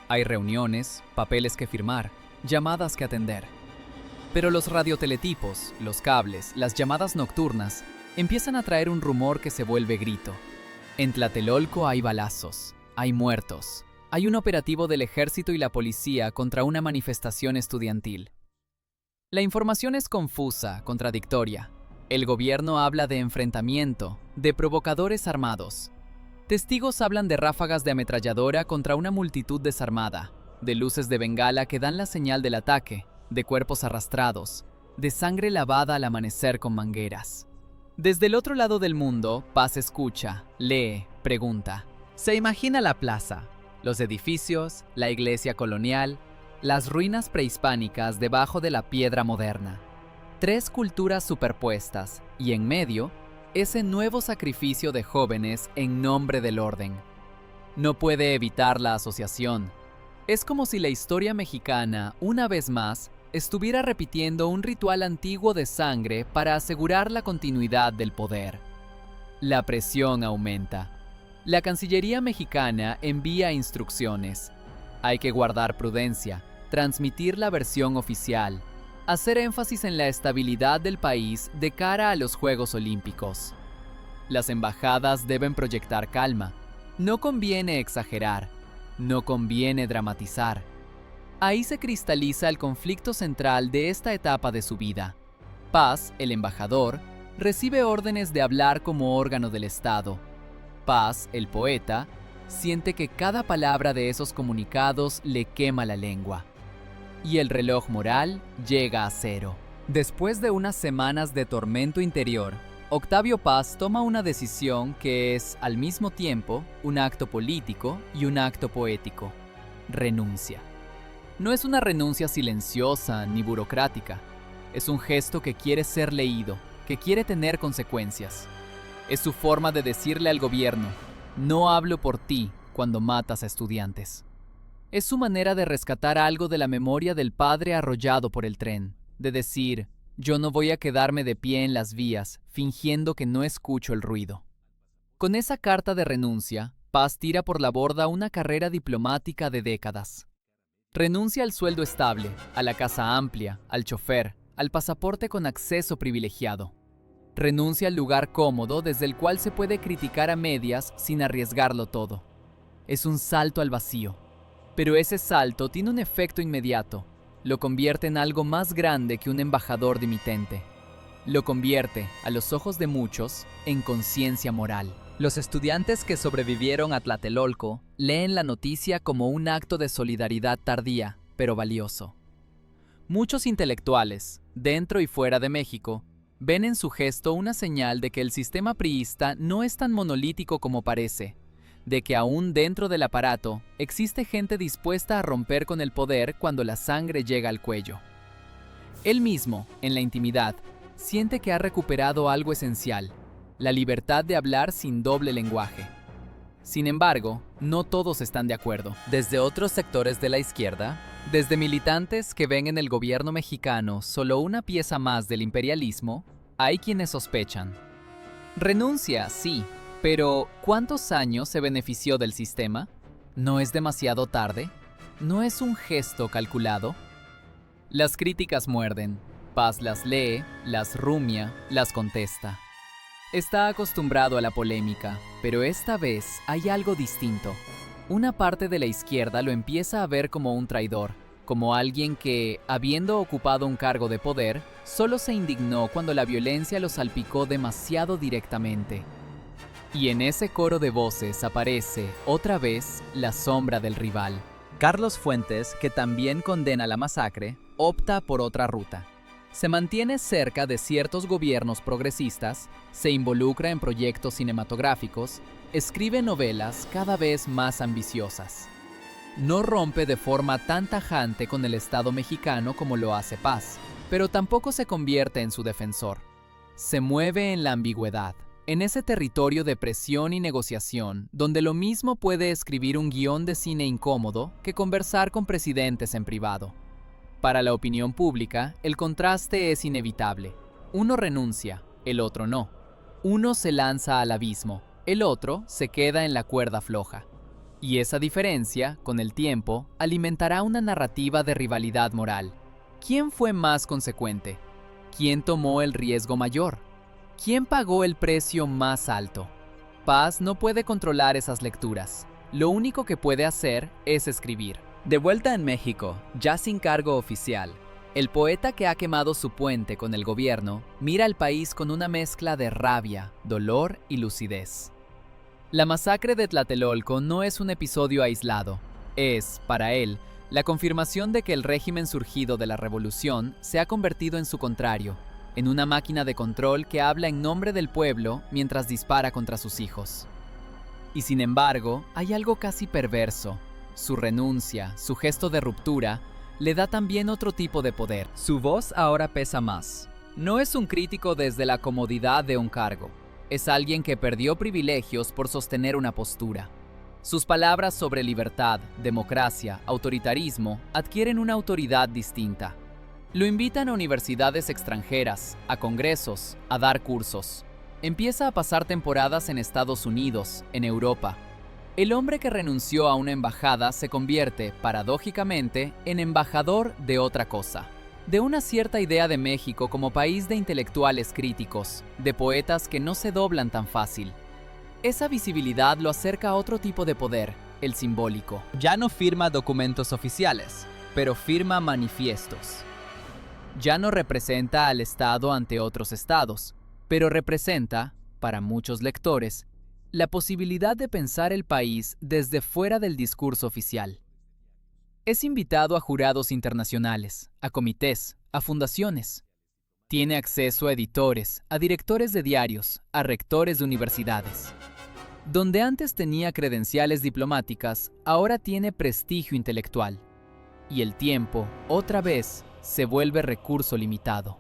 Hay reuniones, papeles que firmar, llamadas que atender. Pero los radioteletipos, los cables, las llamadas nocturnas empiezan a traer un rumor que se vuelve grito. En Tlatelolco hay balazos, hay muertos. Hay un operativo del ejército y la policía contra una manifestación estudiantil. La información es confusa, contradictoria. El gobierno habla de enfrentamiento, de provocadores armados. Testigos hablan de ráfagas de ametralladora contra una multitud desarmada, de luces de bengala que dan la señal del ataque, de cuerpos arrastrados, de sangre lavada al amanecer con mangueras. Desde el otro lado del mundo, Paz escucha, lee, pregunta. Se imagina la plaza, los edificios, la iglesia colonial, las ruinas prehispánicas debajo de la piedra moderna. 3 culturas superpuestas y en medio, ese nuevo sacrificio de jóvenes en nombre del orden. No puede evitar la asociación. Es como si la historia mexicana, una vez más, estuviera repitiendo un ritual antiguo de sangre para asegurar la continuidad del poder. La presión aumenta. La Cancillería mexicana envía instrucciones. Hay que guardar prudencia, transmitir la versión oficial, hacer énfasis en la estabilidad del país de cara a los Juegos Olímpicos. Las embajadas deben proyectar calma. No conviene exagerar, no conviene dramatizar. Ahí se cristaliza el conflicto central de esta etapa de su vida. Paz, el embajador, recibe órdenes de hablar como órgano del Estado. Paz, el poeta, siente que cada palabra de esos comunicados le quema la lengua. Y el reloj moral llega a 0. Después de unas semanas de tormento interior, Octavio Paz toma una decisión que es, al mismo tiempo, un acto político y un acto poético. Renuncia. No es una renuncia silenciosa ni burocrática. Es un gesto que quiere ser leído, que quiere tener consecuencias. Es su forma de decirle al gobierno, no hablo por ti cuando matas a estudiantes. Es su manera de rescatar algo de la memoria del padre arrollado por el tren, de decir, yo no voy a quedarme de pie en las vías, fingiendo que no escucho el ruido. Con esa carta de renuncia, Paz tira por la borda una carrera diplomática de décadas. Renuncia al sueldo estable, a la casa amplia, al chofer, al pasaporte con acceso privilegiado. Renuncia al lugar cómodo desde el cual se puede criticar a medias sin arriesgarlo todo. Es un salto al vacío. Pero ese salto tiene un efecto inmediato. Lo convierte en algo más grande que un embajador dimitente. Lo convierte, a los ojos de muchos, en conciencia moral. Los estudiantes que sobrevivieron a Tlatelolco leen la noticia como un acto de solidaridad tardía, pero valioso. Muchos intelectuales, dentro y fuera de México, ven en su gesto una señal de que el sistema priista no es tan monolítico como parece, de que aún dentro del aparato existe gente dispuesta a romper con el poder cuando la sangre llega al cuello. Él mismo, en la intimidad, siente que ha recuperado algo esencial, la libertad de hablar sin doble lenguaje. Sin embargo, no todos están de acuerdo. Desde otros sectores de la izquierda, desde militantes que ven en el gobierno mexicano solo una pieza más del imperialismo, hay quienes sospechan. Renuncia, sí, pero ¿cuántos años se benefició del sistema? ¿No es demasiado tarde? ¿No es un gesto calculado? Las críticas muerden. Paz las lee, las rumia, las contesta. Está acostumbrado a la polémica, pero esta vez hay algo distinto. Una parte de la izquierda lo empieza a ver como un traidor, como alguien que, habiendo ocupado un cargo de poder, solo se indignó cuando la violencia lo salpicó demasiado directamente. Y en ese coro de voces aparece, otra vez, la sombra del rival. Carlos Fuentes, que también condena la masacre, opta por otra ruta. Se mantiene cerca de ciertos gobiernos progresistas, se involucra en proyectos cinematográficos, escribe novelas cada vez más ambiciosas. No rompe de forma tan tajante con el Estado mexicano como lo hace Paz, pero tampoco se convierte en su defensor. Se mueve en la ambigüedad, en ese territorio de presión y negociación, donde lo mismo puede escribir un guión de cine incómodo que conversar con presidentes en privado. Para la opinión pública, el contraste es inevitable. Uno renuncia, el otro no. Uno se lanza al abismo, el otro se queda en la cuerda floja. Y esa diferencia, con el tiempo, alimentará una narrativa de rivalidad moral. ¿Quién fue más consecuente? ¿Quién tomó el riesgo mayor? ¿Quién pagó el precio más alto? Paz no puede controlar esas lecturas. Lo único que puede hacer es escribir. De vuelta en México, ya sin cargo oficial, el poeta que ha quemado su puente con el gobierno mira al país con una mezcla de rabia, dolor y lucidez. La masacre de Tlatelolco no es un episodio aislado. Es, para él, la confirmación de que el régimen surgido de la revolución se ha convertido en su contrario, en una máquina de control que habla en nombre del pueblo mientras dispara contra sus hijos. Y sin embargo, hay algo casi perverso. Su renuncia, su gesto de ruptura, le da también otro tipo de poder. Su voz ahora pesa más. No es un crítico desde la comodidad de un cargo. Es alguien que perdió privilegios por sostener una postura. Sus palabras sobre libertad, democracia, autoritarismo adquieren una autoridad distinta. Lo invitan a universidades extranjeras, a congresos, a dar cursos. Empieza a pasar temporadas en Estados Unidos, en Europa. El hombre que renunció a una embajada se convierte, paradójicamente, en embajador de otra cosa. De una cierta idea de México como país de intelectuales críticos, de poetas que no se doblan tan fácil. Esa visibilidad lo acerca a otro tipo de poder, el simbólico. Ya no firma documentos oficiales, pero firma manifiestos. Ya no representa al Estado ante otros estados, pero representa, para muchos lectores, la posibilidad de pensar el país desde fuera del discurso oficial. Es invitado a jurados internacionales, a comités, a fundaciones. Tiene acceso a editores, a directores de diarios, a rectores de universidades. Donde antes tenía credenciales diplomáticas, ahora tiene prestigio intelectual. Y el tiempo, otra vez, se vuelve recurso limitado.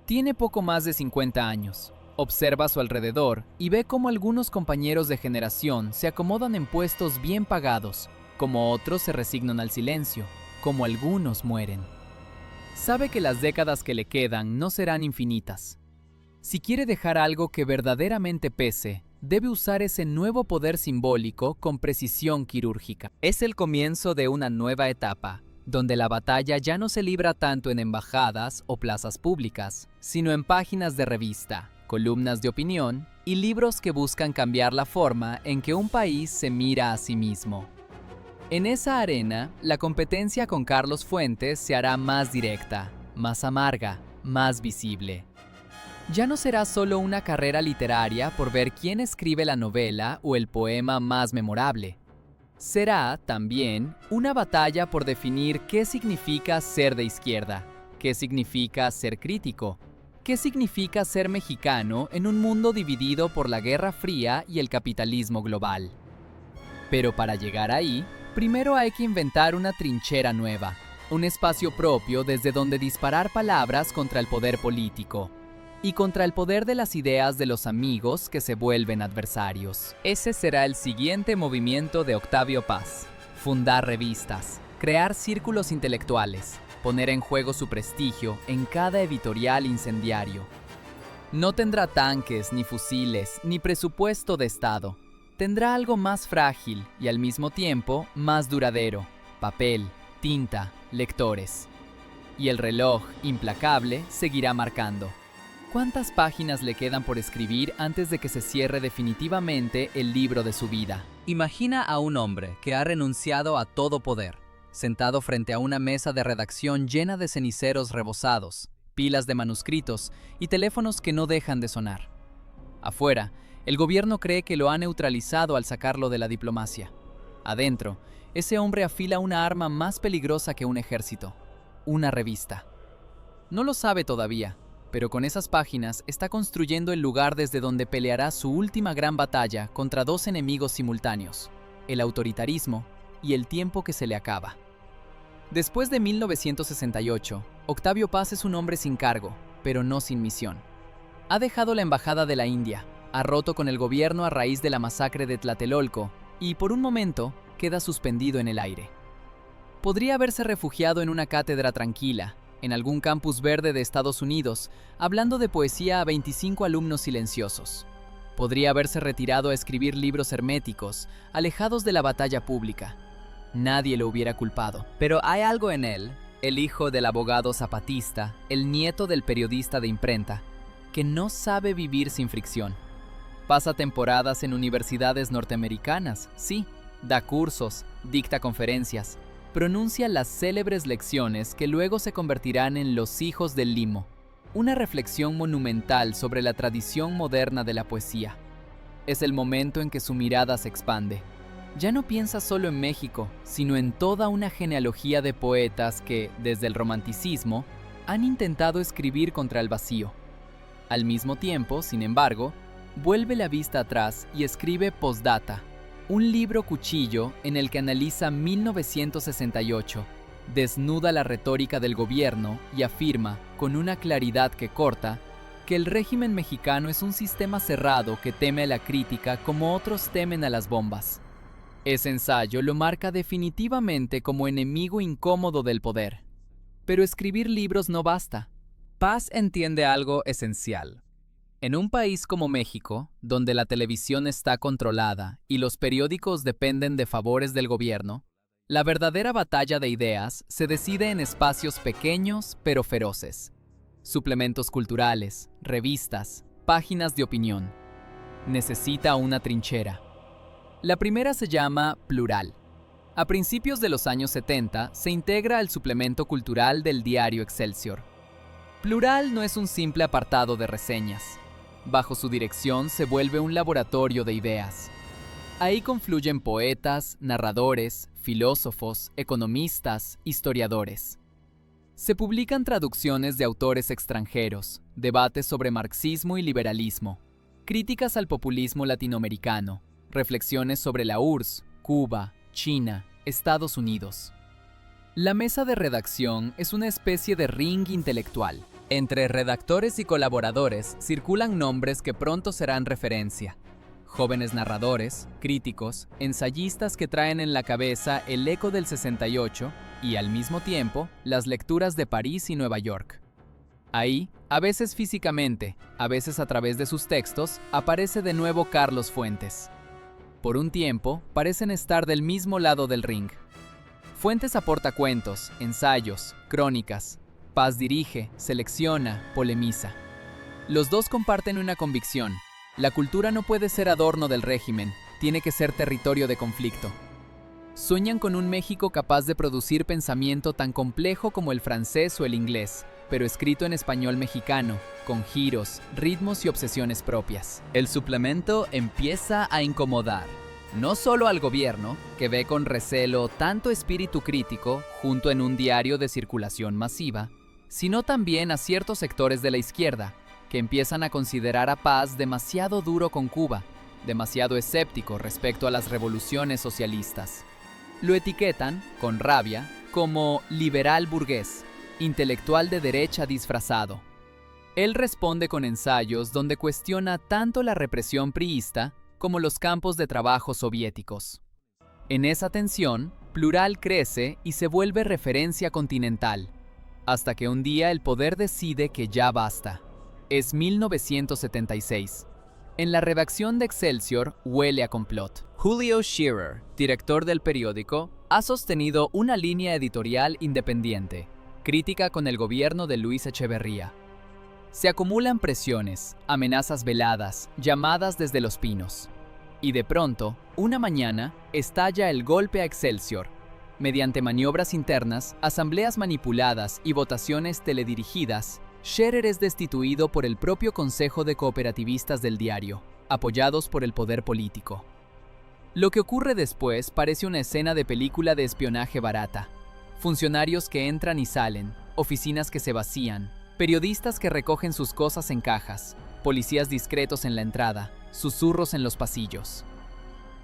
Tiene poco más de 50 años. Observa a su alrededor y ve cómo algunos compañeros de generación se acomodan en puestos bien pagados, como otros se resignan al silencio, como algunos mueren. Sabe que las décadas que le quedan no serán infinitas. Si quiere dejar algo que verdaderamente pese, debe usar ese nuevo poder simbólico con precisión quirúrgica. Es el comienzo de una nueva etapa, donde la batalla ya no se libra tanto en embajadas o plazas públicas, sino en páginas de revista, columnas de opinión y libros que buscan cambiar la forma en que un país se mira a sí mismo. En esa arena, la competencia con Carlos Fuentes se hará más directa, más amarga, más visible. Ya no será solo una carrera literaria por ver quién escribe la novela o el poema más memorable. Será, también, una batalla por definir qué significa ser de izquierda, qué significa ser crítico, qué significa ser mexicano en un mundo dividido por la Guerra Fría y el capitalismo global. Pero para llegar ahí, primero hay que inventar una trinchera nueva, un espacio propio desde donde disparar palabras contra el poder político y contra el poder de las ideas de los amigos que se vuelven adversarios. Ese será el siguiente movimiento de Octavio Paz: fundar revistas, crear círculos intelectuales, poner en juego su prestigio en cada editorial incendiario. No tendrá tanques, ni fusiles, ni presupuesto de Estado. Tendrá algo más frágil y al mismo tiempo más duradero: papel, tinta, lectores. Y el reloj, implacable, seguirá marcando. ¿Cuántas páginas le quedan por escribir antes de que se cierre definitivamente el libro de su vida? Imagina a un hombre que ha renunciado a todo poder, sentado frente a una mesa de redacción llena de ceniceros rebosados, pilas de manuscritos y teléfonos que no dejan de sonar. Afuera, el gobierno cree que lo ha neutralizado al sacarlo de la diplomacia. Adentro, ese hombre afila una arma más peligrosa que un ejército: una revista. No lo sabe todavía, pero con esas páginas está construyendo el lugar desde donde peleará su última gran batalla contra dos enemigos simultáneos: el autoritarismo y el tiempo que se le acaba. Después de 1968, Octavio Paz es un hombre sin cargo, pero no sin misión. Ha dejado la embajada de la India, ha roto con el gobierno a raíz de la masacre de Tlatelolco y, por un momento, queda suspendido en el aire. Podría haberse refugiado en una cátedra tranquila, en algún campus verde de Estados Unidos, hablando de poesía a 25 alumnos silenciosos. Podría haberse retirado a escribir libros herméticos, alejados de la batalla pública. Nadie lo hubiera culpado. Pero hay algo en él, el hijo del abogado zapatista, el nieto del periodista de imprenta, que no sabe vivir sin fricción. Pasa temporadas en universidades norteamericanas, sí, da cursos, dicta conferencias, pronuncia las célebres lecciones que luego se convertirán en Los Hijos del Limo, una reflexión monumental sobre la tradición moderna de la poesía. Es el momento en que su mirada se expande. Ya no piensa solo en México, sino en toda una genealogía de poetas que, desde el romanticismo, han intentado escribir contra el vacío. Al mismo tiempo, sin embargo, vuelve la vista atrás y escribe Postdata, un libro cuchillo en el que analiza 1968, desnuda la retórica del gobierno y afirma, con una claridad que corta, que el régimen mexicano es un sistema cerrado que teme a la crítica como otros temen a las bombas. Ese ensayo lo marca definitivamente como enemigo incómodo del poder. Pero escribir libros no basta. Paz entiende algo esencial. En un país como México, donde la televisión está controlada y los periódicos dependen de favores del gobierno, la verdadera batalla de ideas se decide en espacios pequeños pero feroces. Suplementos culturales, revistas, páginas de opinión. Necesita una trinchera. La primera se llama Plural. A principios de los años 70 se integra al suplemento cultural del diario Excelsior. Plural no es un simple apartado de reseñas. Bajo su dirección se vuelve un laboratorio de ideas. Ahí confluyen poetas, narradores, filósofos, economistas, historiadores. Se publican traducciones de autores extranjeros, debates sobre marxismo y liberalismo, críticas al populismo latinoamericano, reflexiones sobre la URSS, Cuba, China, Estados Unidos. La mesa de redacción es una especie de ring intelectual. Entre redactores y colaboradores circulan nombres que pronto serán referencia. Jóvenes narradores, críticos, ensayistas que traen en la cabeza el eco del 68 y, al mismo tiempo, las lecturas de París y Nueva York. Ahí, a veces físicamente, a veces a través de sus textos, aparece de nuevo Carlos Fuentes. Por un tiempo, parecen estar del mismo lado del ring. Fuentes aporta cuentos, ensayos, crónicas. Paz dirige, selecciona, polemiza. Los dos comparten una convicción. La cultura no puede ser adorno del régimen, tiene que ser territorio de conflicto. Sueñan con un México capaz de producir pensamiento tan complejo como el francés o el inglés, pero escrito en español mexicano, con giros, ritmos y obsesiones propias. El suplemento empieza a incomodar, no solo al gobierno, que ve con recelo tanto espíritu crítico junto en un diario de circulación masiva, sino también a ciertos sectores de la izquierda, que empiezan a considerar a Paz demasiado duro con Cuba, demasiado escéptico respecto a las revoluciones socialistas. Lo etiquetan, con rabia, como liberal burgués, intelectual de derecha disfrazado. Él responde con ensayos donde cuestiona tanto la represión priista como los campos de trabajo soviéticos. En esa tensión, Plural crece y se vuelve referencia continental, hasta que un día el poder decide que ya basta. Es 1976. En la redacción de Excelsior huele a complot. Julio Scherer, director del periódico, ha sostenido una línea editorial independiente, crítica con el gobierno de Luis Echeverría. Se acumulan presiones, amenazas veladas, llamadas desde Los Pinos. Y de pronto, una mañana, estalla el golpe a Excelsior. Mediante maniobras internas, asambleas manipuladas y votaciones teledirigidas, Scherer es destituido por el propio Consejo de Cooperativistas del diario, apoyados por el poder político. Lo que ocurre después parece una escena de película de espionaje barata. Funcionarios que entran y salen, oficinas que se vacían, periodistas que recogen sus cosas en cajas, policías discretos en la entrada, susurros en los pasillos.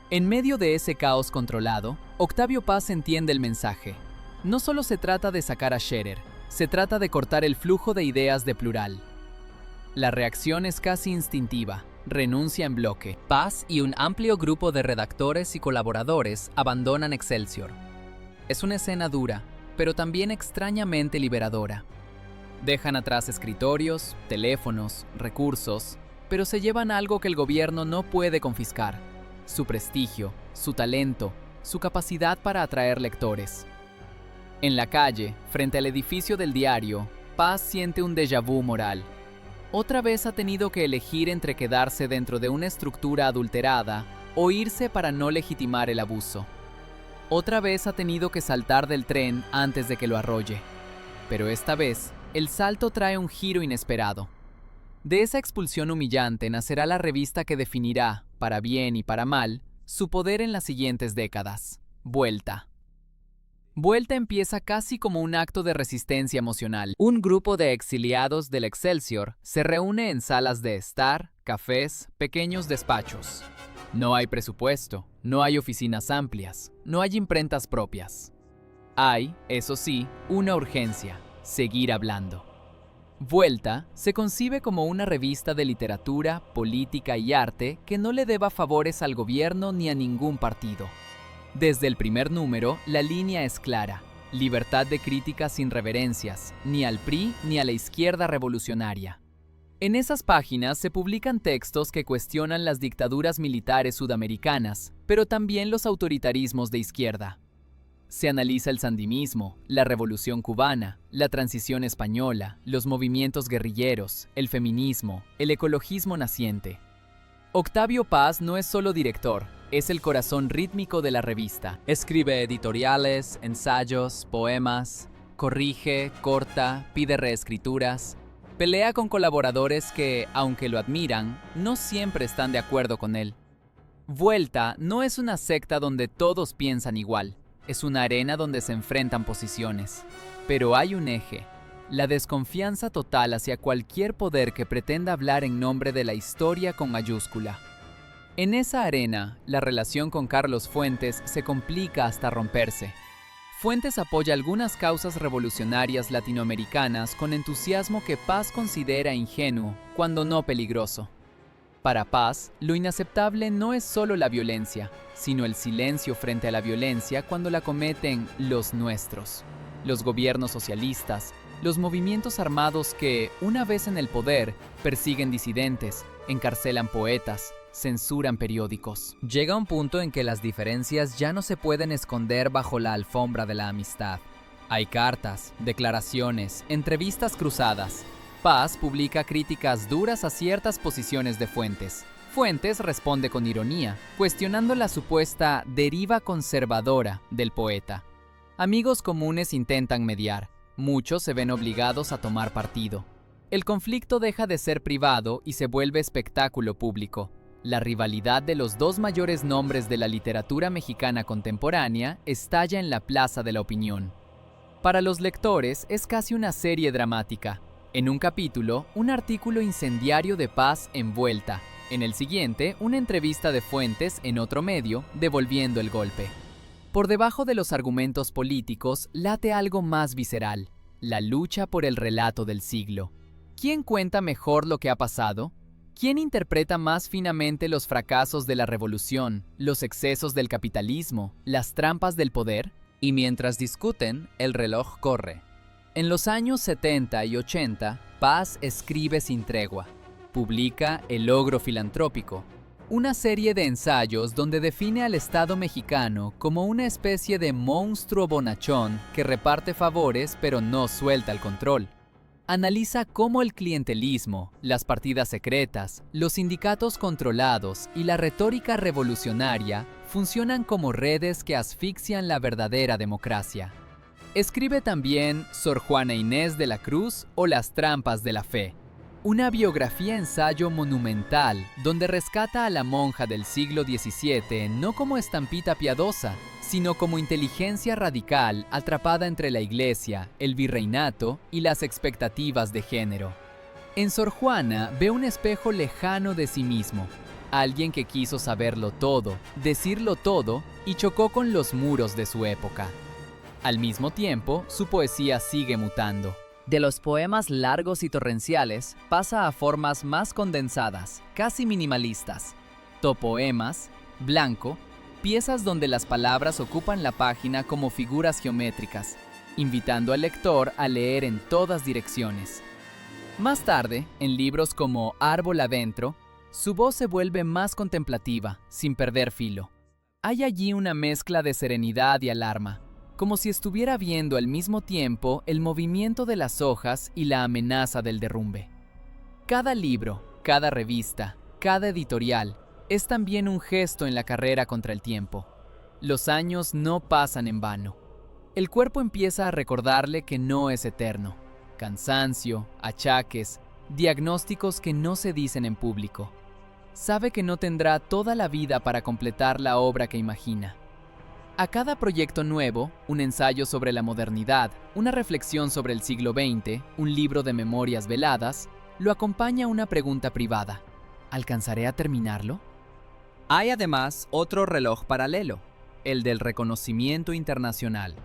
En medio de ese caos controlado, Octavio Paz entiende el mensaje. No solo se trata de sacar a Scherer, se trata de cortar el flujo de ideas de Plural. La reacción es casi instintiva, renuncia en bloque. Paz y un amplio grupo de redactores y colaboradores abandonan Excelsior. Es una escena dura, pero también extrañamente liberadora. Dejan atrás escritorios, teléfonos, recursos, pero se llevan algo que el gobierno no puede confiscar: su prestigio, su talento, su capacidad para atraer lectores. En la calle, frente al edificio del diario, Paz siente un déjà vu moral. Otra vez ha tenido que elegir entre quedarse dentro de una estructura adulterada o irse para no legitimar el abuso. Otra vez ha tenido que saltar del tren antes de que lo arrolle. Pero esta vez, el salto trae un giro inesperado. De esa expulsión humillante nacerá la revista que definirá, para bien y para mal, su poder en las siguientes décadas: Vuelta. Vuelta empieza casi como un acto de resistencia emocional. Un grupo de exiliados del Excelsior se reúne en salas de estar, cafés, pequeños despachos. No hay presupuesto, no hay oficinas amplias, no hay imprentas propias. Hay, eso sí, una urgencia: seguir hablando. Vuelta se concibe como una revista de literatura, política y arte que no le deba favores al gobierno ni a ningún partido. Desde el primer número, la línea es clara: libertad de crítica sin reverencias, ni al PRI ni a la izquierda revolucionaria. En esas páginas se publican textos que cuestionan las dictaduras militares sudamericanas, pero también los autoritarismos de izquierda. Se analiza el sandinismo, la revolución cubana, la transición española, los movimientos guerrilleros, el feminismo, el ecologismo naciente. Octavio Paz no es solo director, es el corazón rítmico de la revista. Escribe editoriales, ensayos, poemas, corrige, corta, pide reescrituras. Pelea con colaboradores que, aunque lo admiran, no siempre están de acuerdo con él. Vuelta no es una secta donde todos piensan igual. Es una arena donde se enfrentan posiciones. Pero hay un eje: la desconfianza total hacia cualquier poder que pretenda hablar en nombre de la historia con mayúscula. En esa arena, la relación con Carlos Fuentes se complica hasta romperse. Fuentes apoya algunas causas revolucionarias latinoamericanas con entusiasmo que Paz considera ingenuo, cuando no peligroso. Para Paz, lo inaceptable no es solo la violencia, sino el silencio frente a la violencia cuando la cometen los nuestros, los gobiernos socialistas, los movimientos armados que, una vez en el poder, persiguen disidentes, encarcelan poetas, censuran periódicos. Llega un punto en que las diferencias ya no se pueden esconder bajo la alfombra de la amistad. Hay cartas, declaraciones, entrevistas cruzadas. Paz publica críticas duras a ciertas posiciones de Fuentes. Fuentes responde con ironía, cuestionando la supuesta deriva conservadora del poeta. Amigos comunes intentan mediar. Muchos se ven obligados a tomar partido. El conflicto deja de ser privado y se vuelve espectáculo público. La rivalidad de los dos mayores nombres de la literatura mexicana contemporánea estalla en la plaza de la opinión. Para los lectores es casi una serie dramática. En un capítulo, un artículo incendiario de Paz en Vuelta. En el siguiente, una entrevista de Fuentes en otro medio, devolviendo el golpe. Por debajo de los argumentos políticos late algo más visceral: la lucha por el relato del siglo. ¿Quién cuenta mejor lo que ha pasado? ¿Quién interpreta más finamente los fracasos de la revolución, los excesos del capitalismo, las trampas del poder? Y mientras discuten, el reloj corre. En los años 70 y 80, Paz escribe sin tregua. Publica El Logro Filantrópico, una serie de ensayos donde define al Estado mexicano como una especie de monstruo bonachón que reparte favores pero no suelta el control. Analiza cómo el clientelismo, las partidas secretas, los sindicatos controlados y la retórica revolucionaria funcionan como redes que asfixian la verdadera democracia. Escribe también Sor Juana Inés de la Cruz o Las trampas de la fe, una biografía-ensayo monumental donde rescata a la monja del siglo XVII no como estampita piadosa, sino como inteligencia radical atrapada entre la Iglesia, el virreinato y las expectativas de género. En Sor Juana ve un espejo lejano de sí mismo, alguien que quiso saberlo todo, decirlo todo y chocó con los muros de su época. Al mismo tiempo, su poesía sigue mutando. De los poemas largos y torrenciales, pasa a formas más condensadas, casi minimalistas. Topoemas, blanco, piezas donde las palabras ocupan la página como figuras geométricas, invitando al lector a leer en todas direcciones. Más tarde, en libros como Árbol adentro, su voz se vuelve más contemplativa, sin perder filo. Hay allí una mezcla de serenidad y alarma, como si estuviera viendo al mismo tiempo el movimiento de las hojas y la amenaza del derrumbe. Cada libro, cada revista, cada editorial, es también un gesto en la carrera contra el tiempo. Los años no pasan en vano. El cuerpo empieza a recordarle que no es eterno. Cansancio, achaques, diagnósticos que no se dicen en público. Sabe que no tendrá toda la vida para completar la obra que imagina. A cada proyecto nuevo, un ensayo sobre la modernidad, una reflexión sobre el siglo XX, un libro de memorias veladas, lo acompaña una pregunta privada. ¿Alcanzaré a terminarlo? Hay además otro reloj paralelo, el del reconocimiento internacional.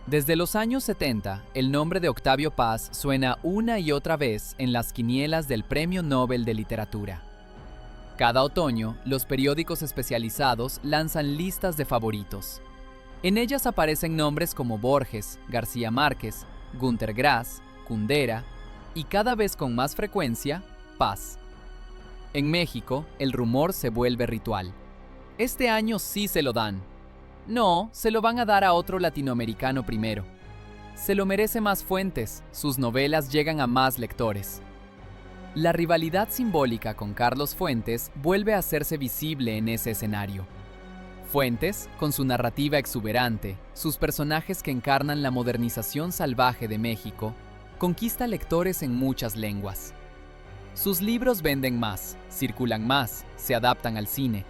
Desde los años 70, el nombre de Octavio Paz suena una y otra vez en las quinielas del Premio Nobel de Literatura. Cada otoño, los periódicos especializados lanzan listas de favoritos. En ellas aparecen nombres como Borges, García Márquez, Günter Grass, Kundera y cada vez con más frecuencia, Paz. En México, el rumor se vuelve ritual. Este año sí se lo dan. No, se lo van a dar a otro latinoamericano primero. Se lo merece más Fuentes, sus novelas llegan a más lectores. La rivalidad simbólica con Carlos Fuentes vuelve a hacerse visible en ese escenario. Fuentes, con su narrativa exuberante, sus personajes que encarnan la modernización salvaje de México, conquista lectores en muchas lenguas. Sus libros venden más, circulan más, se adaptan al cine.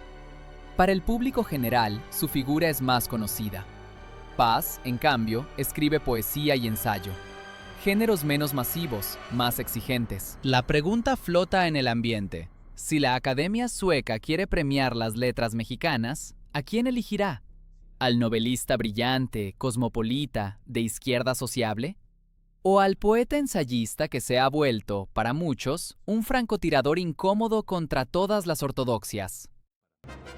Para el público general, su figura es más conocida. Paz, en cambio, escribe poesía y ensayo. Géneros menos masivos, más exigentes. La pregunta flota en el ambiente. Si la Academia Sueca quiere premiar las letras mexicanas, ¿a quién elegirá? ¿Al novelista brillante, cosmopolita, de izquierda sociable? ¿O al poeta ensayista que se ha vuelto, para muchos, un francotirador incómodo contra todas las ortodoxias?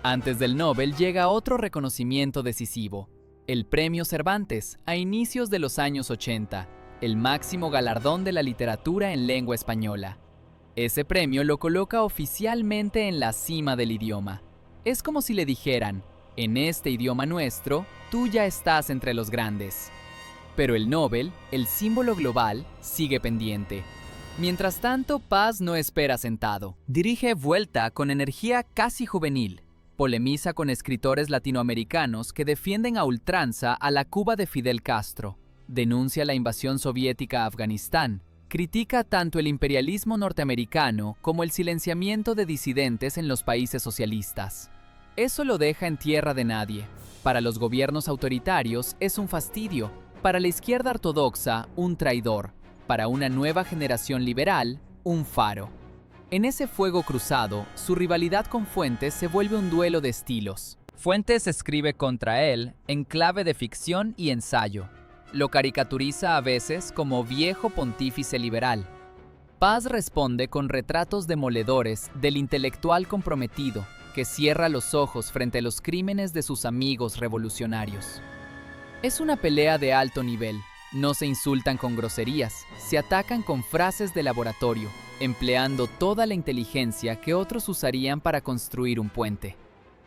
Antes del Nobel llega otro reconocimiento decisivo, el Premio Cervantes, a inicios de los años 80, el máximo galardón de la literatura en lengua española. Ese premio lo coloca oficialmente en la cima del idioma. Es como si le dijeran, en este idioma nuestro, tú ya estás entre los grandes. Pero el Nobel, el símbolo global, sigue pendiente. Mientras tanto, Paz no espera sentado. Dirige Vuelta con energía casi juvenil. Polemiza con escritores latinoamericanos que defienden a ultranza a la Cuba de Fidel Castro. Denuncia la invasión soviética a Afganistán. Critica tanto el imperialismo norteamericano como el silenciamiento de disidentes en los países socialistas. Eso lo deja en tierra de nadie. Para los gobiernos autoritarios es un fastidio. Para la izquierda ortodoxa, un traidor. Para una nueva generación liberal, un faro. En ese fuego cruzado, su rivalidad con Fuentes se vuelve un duelo de estilos. Fuentes escribe contra él en clave de ficción y ensayo. Lo caricaturiza a veces como viejo pontífice liberal. Paz responde con retratos demoledores del intelectual comprometido que cierra los ojos frente a los crímenes de sus amigos revolucionarios. Es una pelea de alto nivel. No se insultan con groserías, se atacan con frases de laboratorio, empleando toda la inteligencia que otros usarían para construir un puente.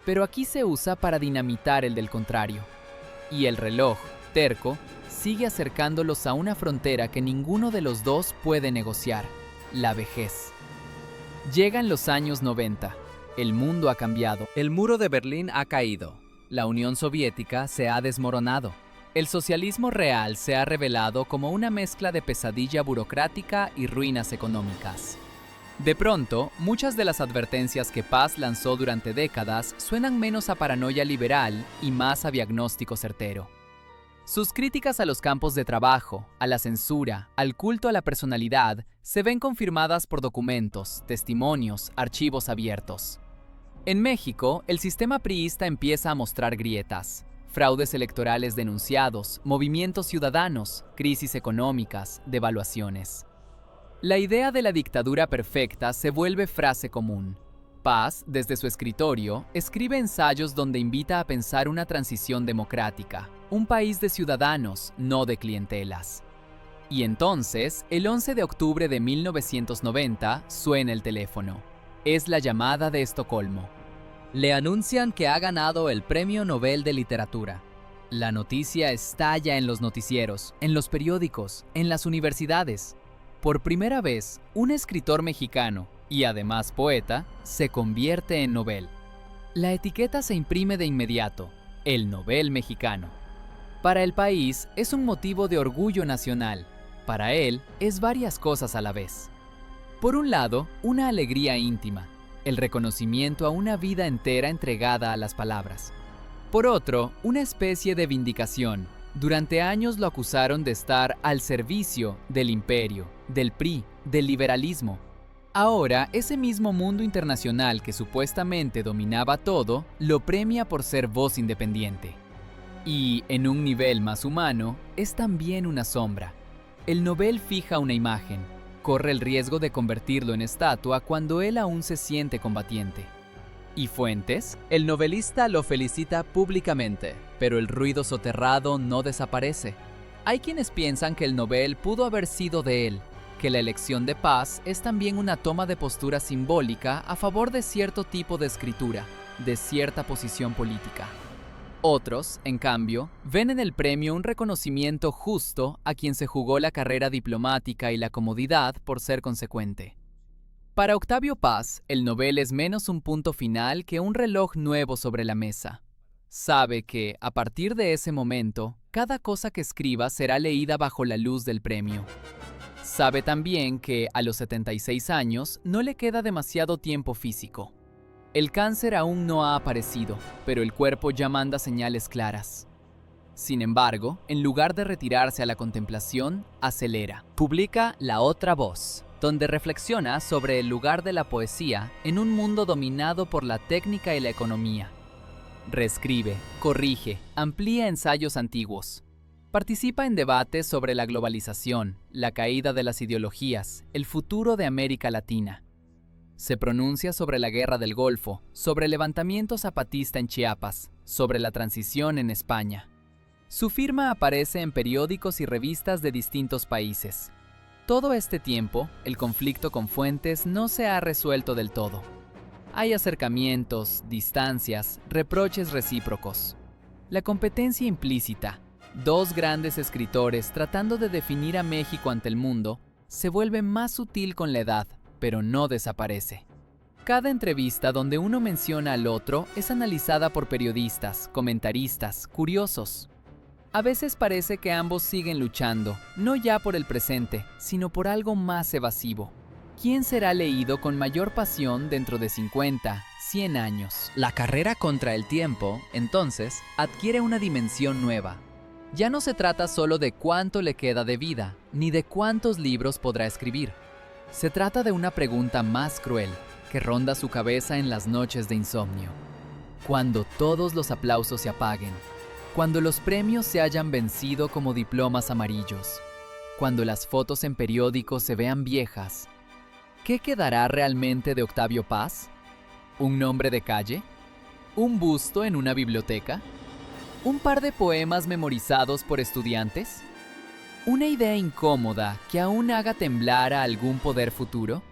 Pero aquí se usa para dinamitar el del contrario. Y el reloj, terco, sigue acercándolos a una frontera que ninguno de los dos puede negociar, la vejez. Llegan los años 90. El mundo ha cambiado. El muro de Berlín ha caído. La Unión Soviética se ha desmoronado. El socialismo real se ha revelado como una mezcla de pesadilla burocrática y ruinas económicas. De pronto, muchas de las advertencias que Paz lanzó durante décadas suenan menos a paranoia liberal y más a diagnóstico certero. Sus críticas a los campos de trabajo, a la censura, al culto a la personalidad, se ven confirmadas por documentos, testimonios, archivos abiertos. En México, el sistema priista empieza a mostrar grietas. Fraudes electorales denunciados, movimientos ciudadanos, crisis económicas, devaluaciones. La idea de la dictadura perfecta se vuelve frase común. Paz, desde su escritorio, escribe ensayos donde invita a pensar una transición democrática, un país de ciudadanos, no de clientelas. Y entonces, el 11 de octubre de 1990, suena el teléfono. Es la llamada de Estocolmo. Le anuncian que ha ganado el Premio Nobel de Literatura. La noticia estalla en los noticieros, en los periódicos, en las universidades. Por primera vez, un escritor mexicano, y además poeta, se convierte en Nobel. La etiqueta se imprime de inmediato, el Nobel mexicano. Para el país es un motivo de orgullo nacional. Para él es varias cosas a la vez. Por un lado, una alegría íntima, el reconocimiento a una vida entera entregada a las palabras. Por otro, una especie de vindicación. Durante años lo acusaron de estar al servicio del imperio, del PRI, del liberalismo. Ahora, ese mismo mundo internacional que supuestamente dominaba todo, lo premia por ser voz independiente. Y, en un nivel más humano, es también una sombra. El Nobel fija una imagen, corre el riesgo de convertirlo en estatua cuando él aún se siente combatiente. ¿Y Fuentes? El novelista lo felicita públicamente, pero el ruido soterrado no desaparece. Hay quienes piensan que el Nobel pudo haber sido de él, que la elección de paz es también una toma de postura simbólica a favor de cierto tipo de escritura, de cierta posición política. Otros, en cambio, ven en el premio un reconocimiento justo a quien se jugó la carrera diplomática y la comodidad por ser consecuente. Para Octavio Paz, el Nobel es menos un punto final que un reloj nuevo sobre la mesa. Sabe que, a partir de ese momento, cada cosa que escriba será leída bajo la luz del premio. Sabe también que, a los 76 años, no le queda demasiado tiempo físico. El cáncer aún no ha aparecido, pero el cuerpo ya manda señales claras. Sin embargo, en lugar de retirarse a la contemplación, acelera. Publica La Otra Voz, donde reflexiona sobre el lugar de la poesía en un mundo dominado por la técnica y la economía. Reescribe, corrige, amplía ensayos antiguos. Participa en debates sobre la globalización, la caída de las ideologías, el futuro de América Latina. Se pronuncia sobre la Guerra del Golfo, sobre el levantamiento zapatista en Chiapas, sobre la transición en España. Su firma aparece en periódicos y revistas de distintos países. Todo este tiempo, el conflicto con Fuentes no se ha resuelto del todo. Hay acercamientos, distancias, reproches recíprocos. La competencia implícita, dos grandes escritores tratando de definir a México ante el mundo, se vuelve más sutil con la edad, pero no desaparece. Cada entrevista donde uno menciona al otro es analizada por periodistas, comentaristas, curiosos. A veces parece que ambos siguen luchando, no ya por el presente, sino por algo más evasivo. ¿Quién será leído con mayor pasión dentro de 50, 100 años? La carrera contra el tiempo, entonces, adquiere una dimensión nueva. Ya no se trata solo de cuánto le queda de vida, ni de cuántos libros podrá escribir. Se trata de una pregunta más cruel, que ronda su cabeza en las noches de insomnio. Cuando todos los aplausos se apaguen, cuando los premios se hayan vencido como diplomas amarillos, cuando las fotos en periódicos se vean viejas, ¿qué quedará realmente de Octavio Paz? ¿Un nombre de calle? ¿Un busto en una biblioteca? ¿Un par de poemas memorizados por estudiantes? ¿Una idea incómoda que aún haga temblar a algún poder futuro?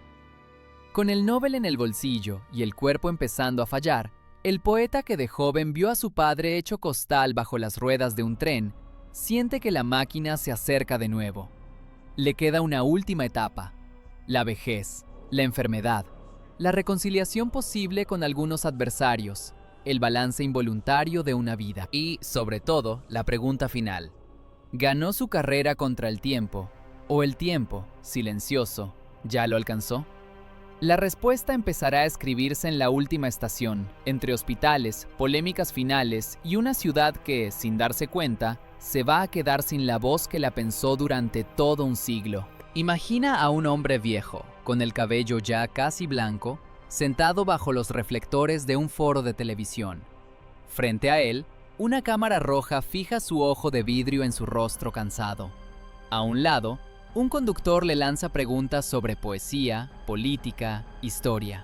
Con el Nobel en el bolsillo y el cuerpo empezando a fallar, el poeta que de joven vio a su padre hecho costal bajo las ruedas de un tren, siente que la máquina se acerca de nuevo. Le queda una última etapa: la vejez, la enfermedad, la reconciliación posible con algunos adversarios, el balance involuntario de una vida y, sobre todo, la pregunta final: ¿ganó su carrera contra el tiempo o el tiempo, silencioso, ya lo alcanzó? La respuesta empezará a escribirse en la última estación, entre hospitales, polémicas finales y una ciudad que, sin darse cuenta, se va a quedar sin la voz que la pensó durante todo un siglo. Imagina a un hombre viejo, con el cabello ya casi blanco, sentado bajo los reflectores de un foro de televisión. Frente a él, una cámara roja fija su ojo de vidrio en su rostro cansado. A un lado, un conductor le lanza preguntas sobre poesía, política, historia.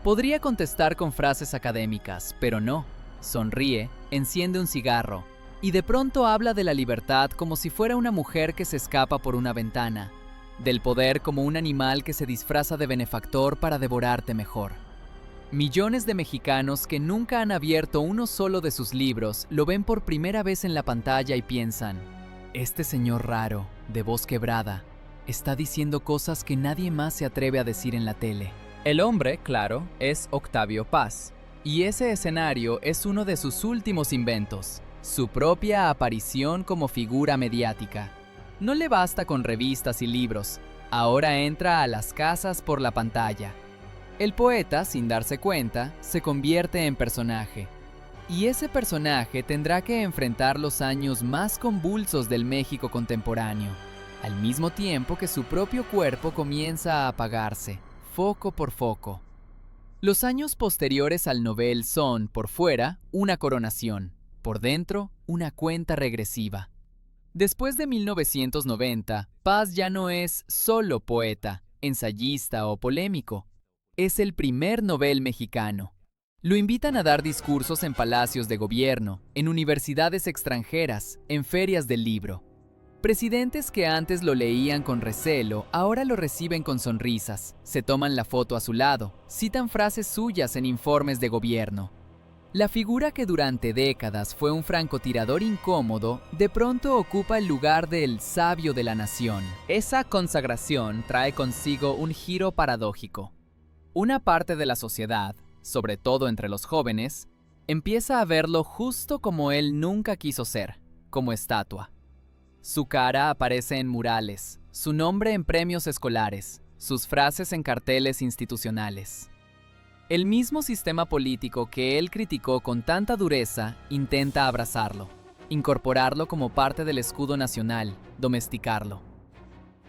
Podría contestar con frases académicas, pero no. Sonríe, enciende un cigarro y de pronto habla de la libertad como si fuera una mujer que se escapa por una ventana, del poder como un animal que se disfraza de benefactor para devorarte mejor. Millones de mexicanos que nunca han abierto uno solo de sus libros lo ven por primera vez en la pantalla y piensan: este señor raro, de voz quebrada, está diciendo cosas que nadie más se atreve a decir en la tele. El hombre, claro, es Octavio Paz, y ese escenario es uno de sus últimos inventos, su propia aparición como figura mediática. No le basta con revistas y libros, ahora entra a las casas por la pantalla. El poeta, sin darse cuenta, se convierte en personaje. Y ese personaje tendrá que enfrentar los años más convulsos del México contemporáneo, al mismo tiempo que su propio cuerpo comienza a apagarse, foco por foco. Los años posteriores al Nobel son, por fuera, una coronación, por dentro, una cuenta regresiva. Después de 1990, Paz ya no es solo poeta, ensayista o polémico. Es el primer Nobel mexicano. Lo invitan a dar discursos en palacios de gobierno, en universidades extranjeras, en ferias del libro. Presidentes que antes lo leían con recelo, ahora lo reciben con sonrisas, se toman la foto a su lado, citan frases suyas en informes de gobierno. La figura que durante décadas fue un francotirador incómodo, de pronto ocupa el lugar del sabio de la nación. Esa consagración trae consigo un giro paradójico. Una parte de la sociedad, sobre todo entre los jóvenes, empieza a verlo justo como él nunca quiso ser, como estatua. Su cara aparece en murales, su nombre en premios escolares, sus frases en carteles institucionales. El mismo sistema político que él criticó con tanta dureza intenta abrazarlo, incorporarlo como parte del escudo nacional, domesticarlo.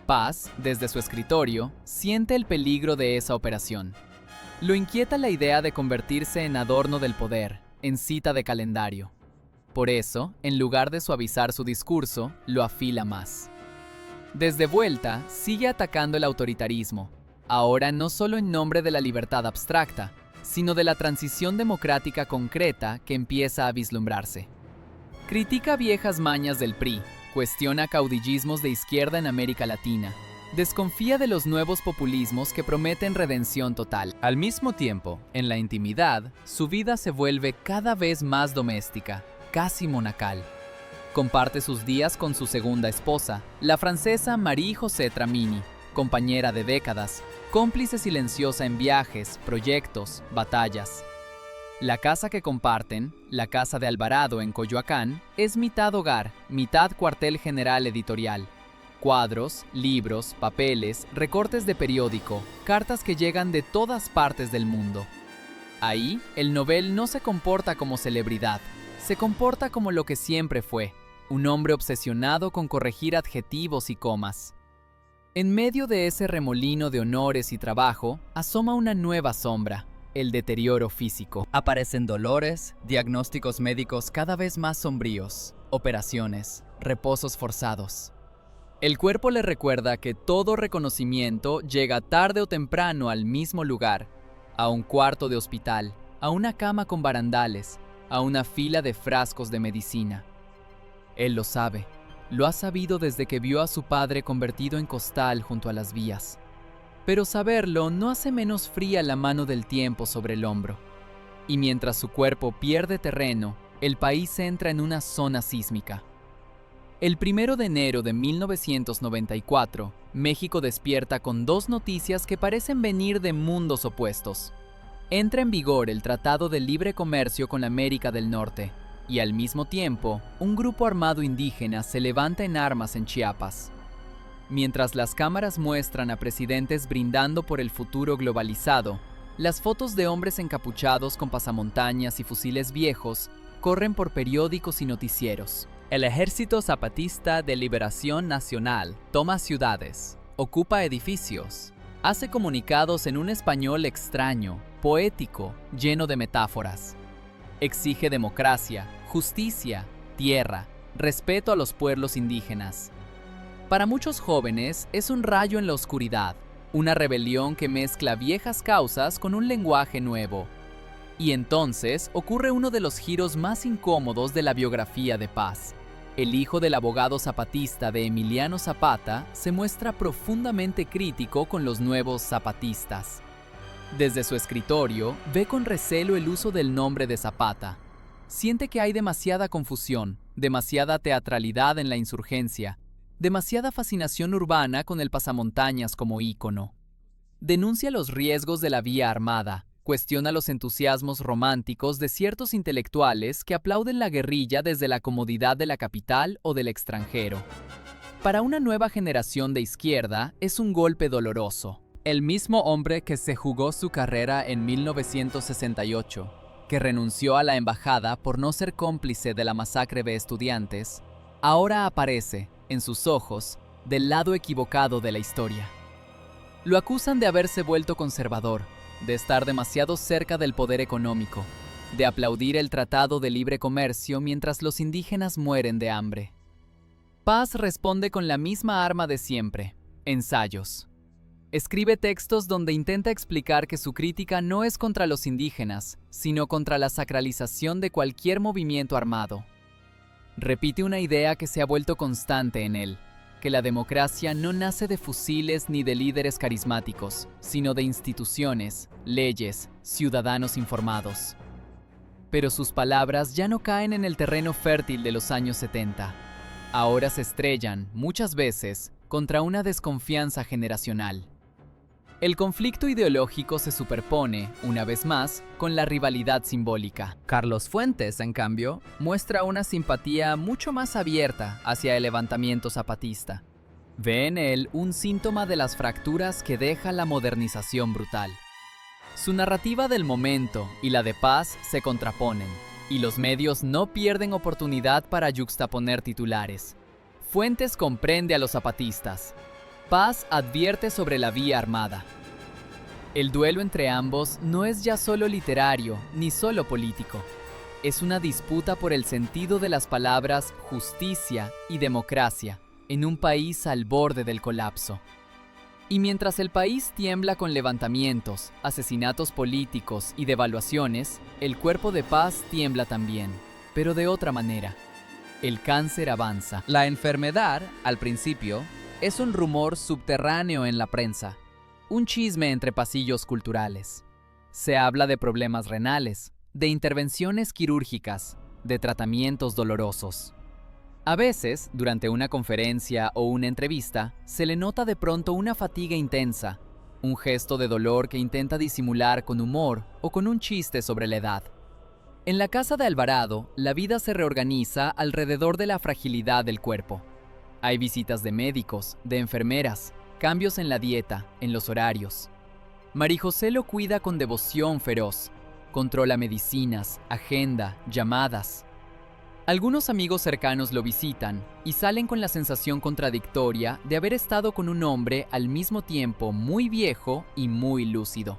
Paz, desde su escritorio, siente el peligro de esa operación. Lo inquieta la idea de convertirse en adorno del poder, en cita de calendario. Por eso, en lugar de suavizar su discurso, lo afila más. Desde vuelta, sigue atacando el autoritarismo, ahora no solo en nombre de la libertad abstracta, sino de la transición democrática concreta que empieza a vislumbrarse. Critica viejas mañas del PRI, cuestiona caudillismos de izquierda en América Latina, desconfía de los nuevos populismos que prometen redención total. Al mismo tiempo, en la intimidad, su vida se vuelve cada vez más doméstica, casi monacal. Comparte sus días con su segunda esposa, la francesa Marie-José Tramini, compañera de décadas, cómplice silenciosa en viajes, proyectos, batallas. La casa que comparten, la casa de Alvarado en Coyoacán, es mitad hogar, mitad cuartel general editorial. Cuadros, libros, papeles, recortes de periódico, cartas que llegan de todas partes del mundo. Ahí, el Nobel no se comporta como celebridad, se comporta como lo que siempre fue, un hombre obsesionado con corregir adjetivos y comas. En medio de ese remolino de honores y trabajo, asoma una nueva sombra, el deterioro físico. Aparecen dolores, diagnósticos médicos cada vez más sombríos, operaciones, reposos forzados. El cuerpo le recuerda que todo reconocimiento llega tarde o temprano al mismo lugar, a un cuarto de hospital, a una cama con barandales, a una fila de frascos de medicina. Él lo sabe, lo ha sabido desde que vio a su padre convertido en costal junto a las vías. Pero saberlo no hace menos fría la mano del tiempo sobre el hombro. Y mientras su cuerpo pierde terreno, el país entra en una zona sísmica. El 1 de enero de 1994, México despierta con dos noticias que parecen venir de mundos opuestos. Entra en vigor el Tratado de Libre Comercio con América del Norte, y al mismo tiempo, un grupo armado indígena se levanta en armas en Chiapas. Mientras las cámaras muestran a presidentes brindando por el futuro globalizado, las fotos de hombres encapuchados con pasamontañas y fusiles viejos corren por periódicos y noticieros. El Ejército Zapatista de Liberación Nacional toma ciudades, ocupa edificios, hace comunicados en un español extraño, poético, lleno de metáforas. Exige democracia, justicia, tierra, respeto a los pueblos indígenas. Para muchos jóvenes es un rayo en la oscuridad, una rebelión que mezcla viejas causas con un lenguaje nuevo. Y entonces ocurre uno de los giros más incómodos de la biografía de Paz. El hijo del abogado zapatista de Emiliano Zapata se muestra profundamente crítico con los nuevos zapatistas. Desde su escritorio, ve con recelo el uso del nombre de Zapata. Siente que hay demasiada confusión, demasiada teatralidad en la insurgencia, demasiada fascinación urbana con el pasamontañas como ícono. Denuncia los riesgos de la vía armada, cuestiona los entusiasmos románticos de ciertos intelectuales que aplauden la guerrilla desde la comodidad de la capital o del extranjero. Para una nueva generación de izquierda es un golpe doloroso. El mismo hombre que se jugó su carrera en 1968, que renunció a la embajada por no ser cómplice de la masacre de estudiantes, ahora aparece, en sus ojos, del lado equivocado de la historia. Lo acusan de haberse vuelto conservador, de estar demasiado cerca del poder económico, de aplaudir el Tratado de Libre Comercio mientras los indígenas mueren de hambre. Paz responde con la misma arma de siempre: ensayos. Escribe textos donde intenta explicar que su crítica no es contra los indígenas, sino contra la sacralización de cualquier movimiento armado. Repite una idea que se ha vuelto constante en él: que la democracia no nace de fusiles ni de líderes carismáticos, sino de instituciones, leyes, ciudadanos informados. Pero sus palabras ya no caen en el terreno fértil de los años 70. Ahora se estrellan, muchas veces, contra una desconfianza generacional. El conflicto ideológico se superpone, una vez más, con la rivalidad simbólica. Carlos Fuentes, en cambio, muestra una simpatía mucho más abierta hacia el levantamiento zapatista. Ve en él un síntoma de las fracturas que deja la modernización brutal. Su narrativa del momento y la de Paz se contraponen, y los medios no pierden oportunidad para yuxtaponer titulares. Fuentes comprende a los zapatistas. Paz advierte sobre la vía armada. El duelo entre ambos no es ya solo literario ni solo político. Es una disputa por el sentido de las palabras justicia y democracia en un país al borde del colapso. Y mientras el país tiembla con levantamientos, asesinatos políticos y devaluaciones, el cuerpo de Paz tiembla también, pero de otra manera. El cáncer avanza. La enfermedad, al principio, es un rumor subterráneo en la prensa, un chisme entre pasillos culturales. Se habla de problemas renales, de intervenciones quirúrgicas, de tratamientos dolorosos. A veces, durante una conferencia o una entrevista, se le nota de pronto una fatiga intensa, un gesto de dolor que intenta disimular con humor o con un chiste sobre la edad. En la casa de Alvarado, la vida se reorganiza alrededor de la fragilidad del cuerpo. Hay visitas de médicos, de enfermeras, cambios en la dieta, en los horarios. Marijosé lo cuida con devoción feroz, controla medicinas, agenda, llamadas. Algunos amigos cercanos lo visitan y salen con la sensación contradictoria de haber estado con un hombre al mismo tiempo muy viejo y muy lúcido.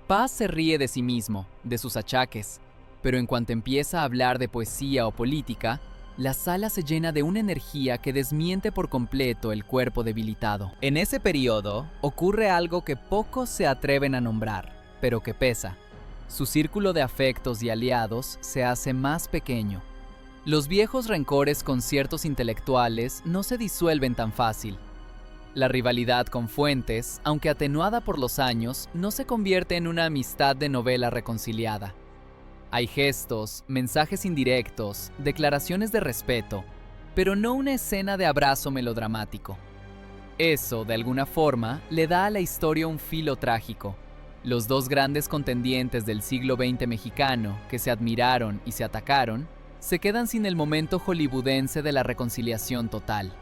Paz se ríe de sí mismo, de sus achaques, pero en cuanto empieza a hablar de poesía o política, la sala se llena de una energía que desmiente por completo el cuerpo debilitado. En ese periodo ocurre algo que pocos se atreven a nombrar, pero que pesa. Su círculo de afectos y aliados se hace más pequeño. Los viejos rencores con ciertos intelectuales no se disuelven tan fácil. La rivalidad con Fuentes, aunque atenuada por los años, no se convierte en una amistad de novela reconciliada. Hay gestos, mensajes indirectos, declaraciones de respeto, pero no una escena de abrazo melodramático. Eso, de alguna forma, le da a la historia un filo trágico. Los dos grandes contendientes del siglo XX mexicano, que se admiraron y se atacaron, se quedan sin el momento hollywoodense de la reconciliación total.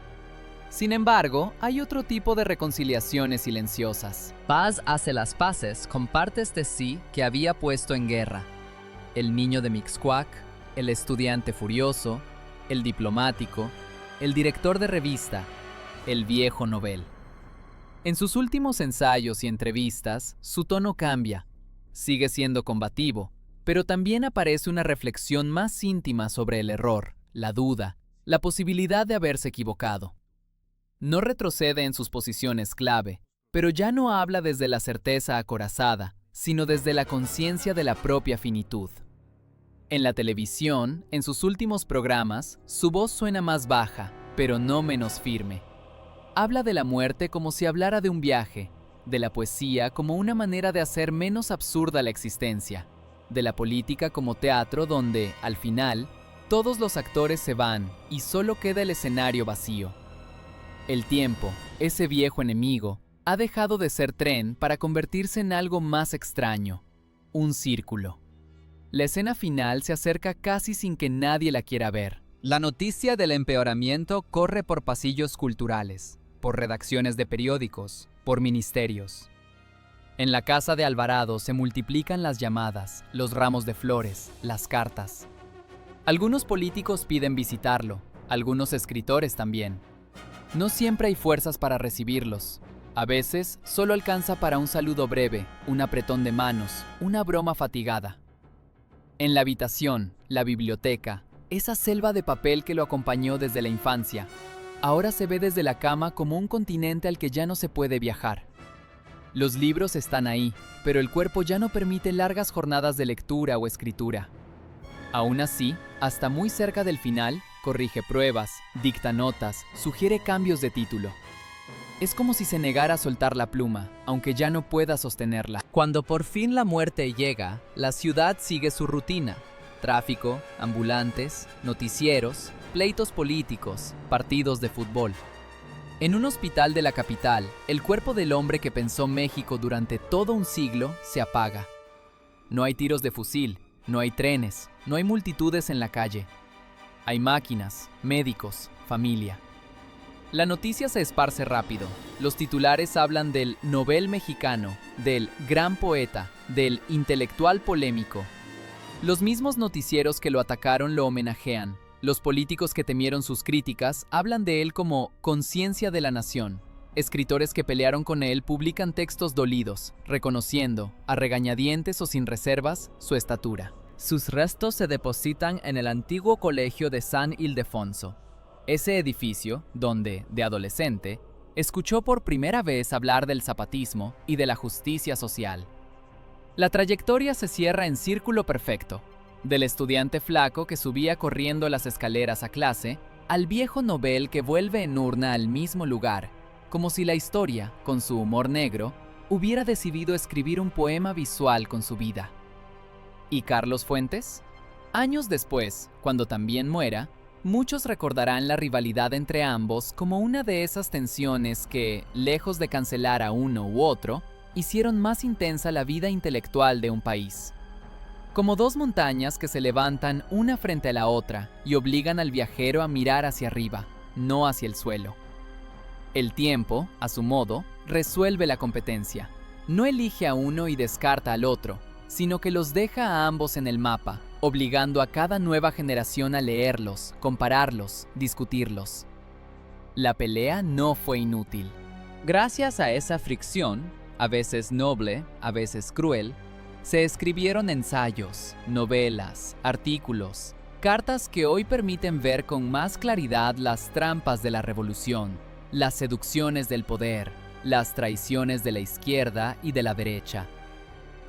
Sin embargo, hay otro tipo de reconciliaciones silenciosas. Paz hace las paces con partes de sí que había puesto en guerra. El niño de Mixcoac, el estudiante furioso, el diplomático, el director de revista, el viejo novel. En sus últimos ensayos y entrevistas, su tono cambia. Sigue siendo combativo, pero también aparece una reflexión más íntima sobre el error, la duda, la posibilidad de haberse equivocado. No retrocede en sus posiciones clave, pero ya no habla desde la certeza acorazada, sino desde la conciencia de la propia finitud. En la televisión, en sus últimos programas, su voz suena más baja, pero no menos firme. Habla de la muerte como si hablara de un viaje, de la poesía como una manera de hacer menos absurda la existencia, de la política como teatro donde, al final, todos los actores se van y solo queda el escenario vacío. El tiempo, ese viejo enemigo, ha dejado de ser tren para convertirse en algo más extraño, un círculo. La escena final se acerca casi sin que nadie la quiera ver. La noticia del empeoramiento corre por pasillos culturales, por redacciones de periódicos, por ministerios. En la casa de Alvarado se multiplican las llamadas, los ramos de flores, las cartas. Algunos políticos piden visitarlo, algunos escritores también. No siempre hay fuerzas para recibirlos. A veces solo alcanza para un saludo breve, un apretón de manos, una broma fatigada. En la habitación, la biblioteca, esa selva de papel que lo acompañó desde la infancia, ahora se ve desde la cama como un continente al que ya no se puede viajar. Los libros están ahí, pero el cuerpo ya no permite largas jornadas de lectura o escritura. Aún así, hasta muy cerca del final, corrige pruebas, dicta notas, sugiere cambios de título. Es como si se negara a soltar la pluma, aunque ya no pueda sostenerla. Cuando por fin la muerte llega, la ciudad sigue su rutina. Tráfico, ambulantes, noticieros, pleitos políticos, partidos de fútbol. En un hospital de la capital, el cuerpo del hombre que pensó México durante todo un siglo se apaga. No hay tiros de fusil, no hay trenes, no hay multitudes en la calle. Hay máquinas, médicos, familia. La noticia se esparce rápido. Los titulares hablan del Nobel mexicano, del gran poeta, del intelectual polémico. Los mismos noticieros que lo atacaron lo homenajean. Los políticos que temieron sus críticas hablan de él como conciencia de la nación. Escritores que pelearon con él publican textos dolidos, reconociendo, a regañadientes o sin reservas, su estatura. Sus restos se depositan en el antiguo colegio de San Ildefonso. Ese edificio, donde, de adolescente, escuchó por primera vez hablar del zapatismo y de la justicia social. La trayectoria se cierra en círculo perfecto, del estudiante flaco que subía corriendo las escaleras a clase, al viejo Nobel que vuelve en urna al mismo lugar, como si la historia, con su humor negro, hubiera decidido escribir un poema visual con su vida. ¿Y Carlos Fuentes? Años después, cuando también muera, muchos recordarán la rivalidad entre ambos como una de esas tensiones que, lejos de cancelar a uno u otro, hicieron más intensa la vida intelectual de un país. Como dos montañas que se levantan una frente a la otra y obligan al viajero a mirar hacia arriba, no hacia el suelo. El tiempo, a su modo, resuelve la competencia. No elige a uno y descarta al otro, sino que los deja a ambos en el mapa, obligando a cada nueva generación a leerlos, compararlos, discutirlos. La pelea no fue inútil. Gracias a esa fricción, a veces noble, a veces cruel, se escribieron ensayos, novelas, artículos, cartas que hoy permiten ver con más claridad las trampas de la revolución, las seducciones del poder, las traiciones de la izquierda y de la derecha.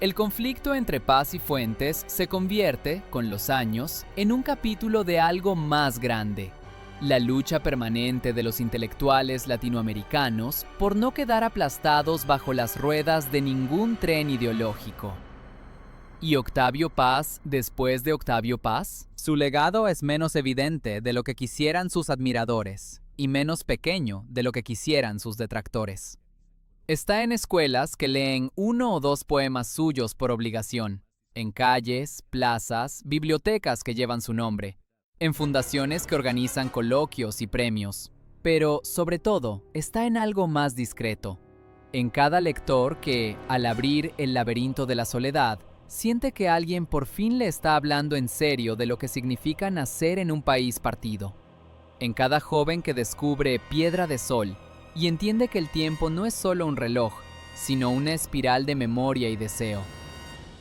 El conflicto entre Paz y Fuentes se convierte, con los años, en un capítulo de algo más grande: la lucha permanente de los intelectuales latinoamericanos por no quedar aplastados bajo las ruedas de ningún tren ideológico. ¿Y Octavio Paz después de Octavio Paz? Su legado es menos evidente de lo que quisieran sus admiradores y menos pequeño de lo que quisieran sus detractores. Está en escuelas que leen 1 o 2 poemas suyos por obligación, en calles, plazas, bibliotecas que llevan su nombre, en fundaciones que organizan coloquios y premios, pero, sobre todo, está en algo más discreto, en cada lector que, al abrir el laberinto de la soledad, siente que alguien por fin le está hablando en serio de lo que significa nacer en un país partido, en cada joven que descubre Piedra de Sol y entiende que el tiempo no es solo un reloj, sino una espiral de memoria y deseo.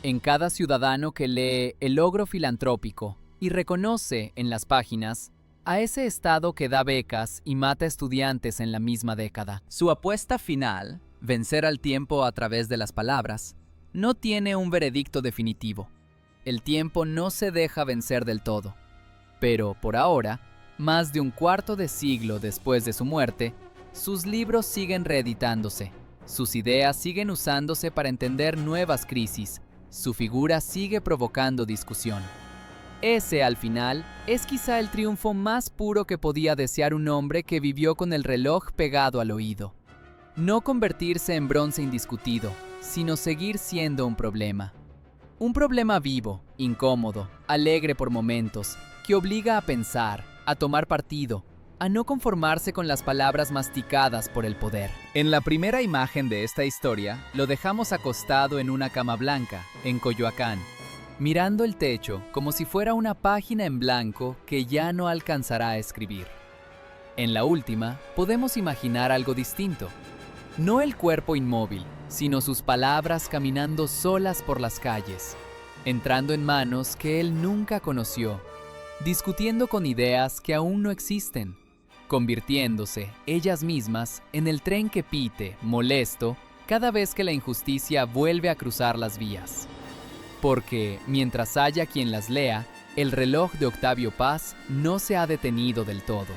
En cada ciudadano que lee El logro filantrópico y reconoce en las páginas a ese Estado que da becas y mata estudiantes en la misma década. Su apuesta final, vencer al tiempo a través de las palabras, no tiene un veredicto definitivo. El tiempo no se deja vencer del todo. Pero, por ahora, más de un cuarto de siglo después de su muerte, sus libros siguen reeditándose, sus ideas siguen usándose para entender nuevas crisis, su figura sigue provocando discusión. Ese, al final, es quizá el triunfo más puro que podía desear un hombre que vivió con el reloj pegado al oído. No convertirse en bronce indiscutido, sino seguir siendo un problema. Un problema vivo, incómodo, alegre por momentos, que obliga a pensar, a tomar partido, a no conformarse con las palabras masticadas por el poder. En la primera imagen de esta historia, lo dejamos acostado en una cama blanca, en Coyoacán, mirando el techo como si fuera una página en blanco que ya no alcanzará a escribir. En la última, podemos imaginar algo distinto. No el cuerpo inmóvil, sino sus palabras caminando solas por las calles, entrando en manos que él nunca conoció, discutiendo con ideas que aún no existen, convirtiéndose ellas mismas en el tren que pite, molesto, cada vez que la injusticia vuelve a cruzar las vías. Porque, mientras haya quien las lea, el reloj de Octavio Paz no se ha detenido del todo.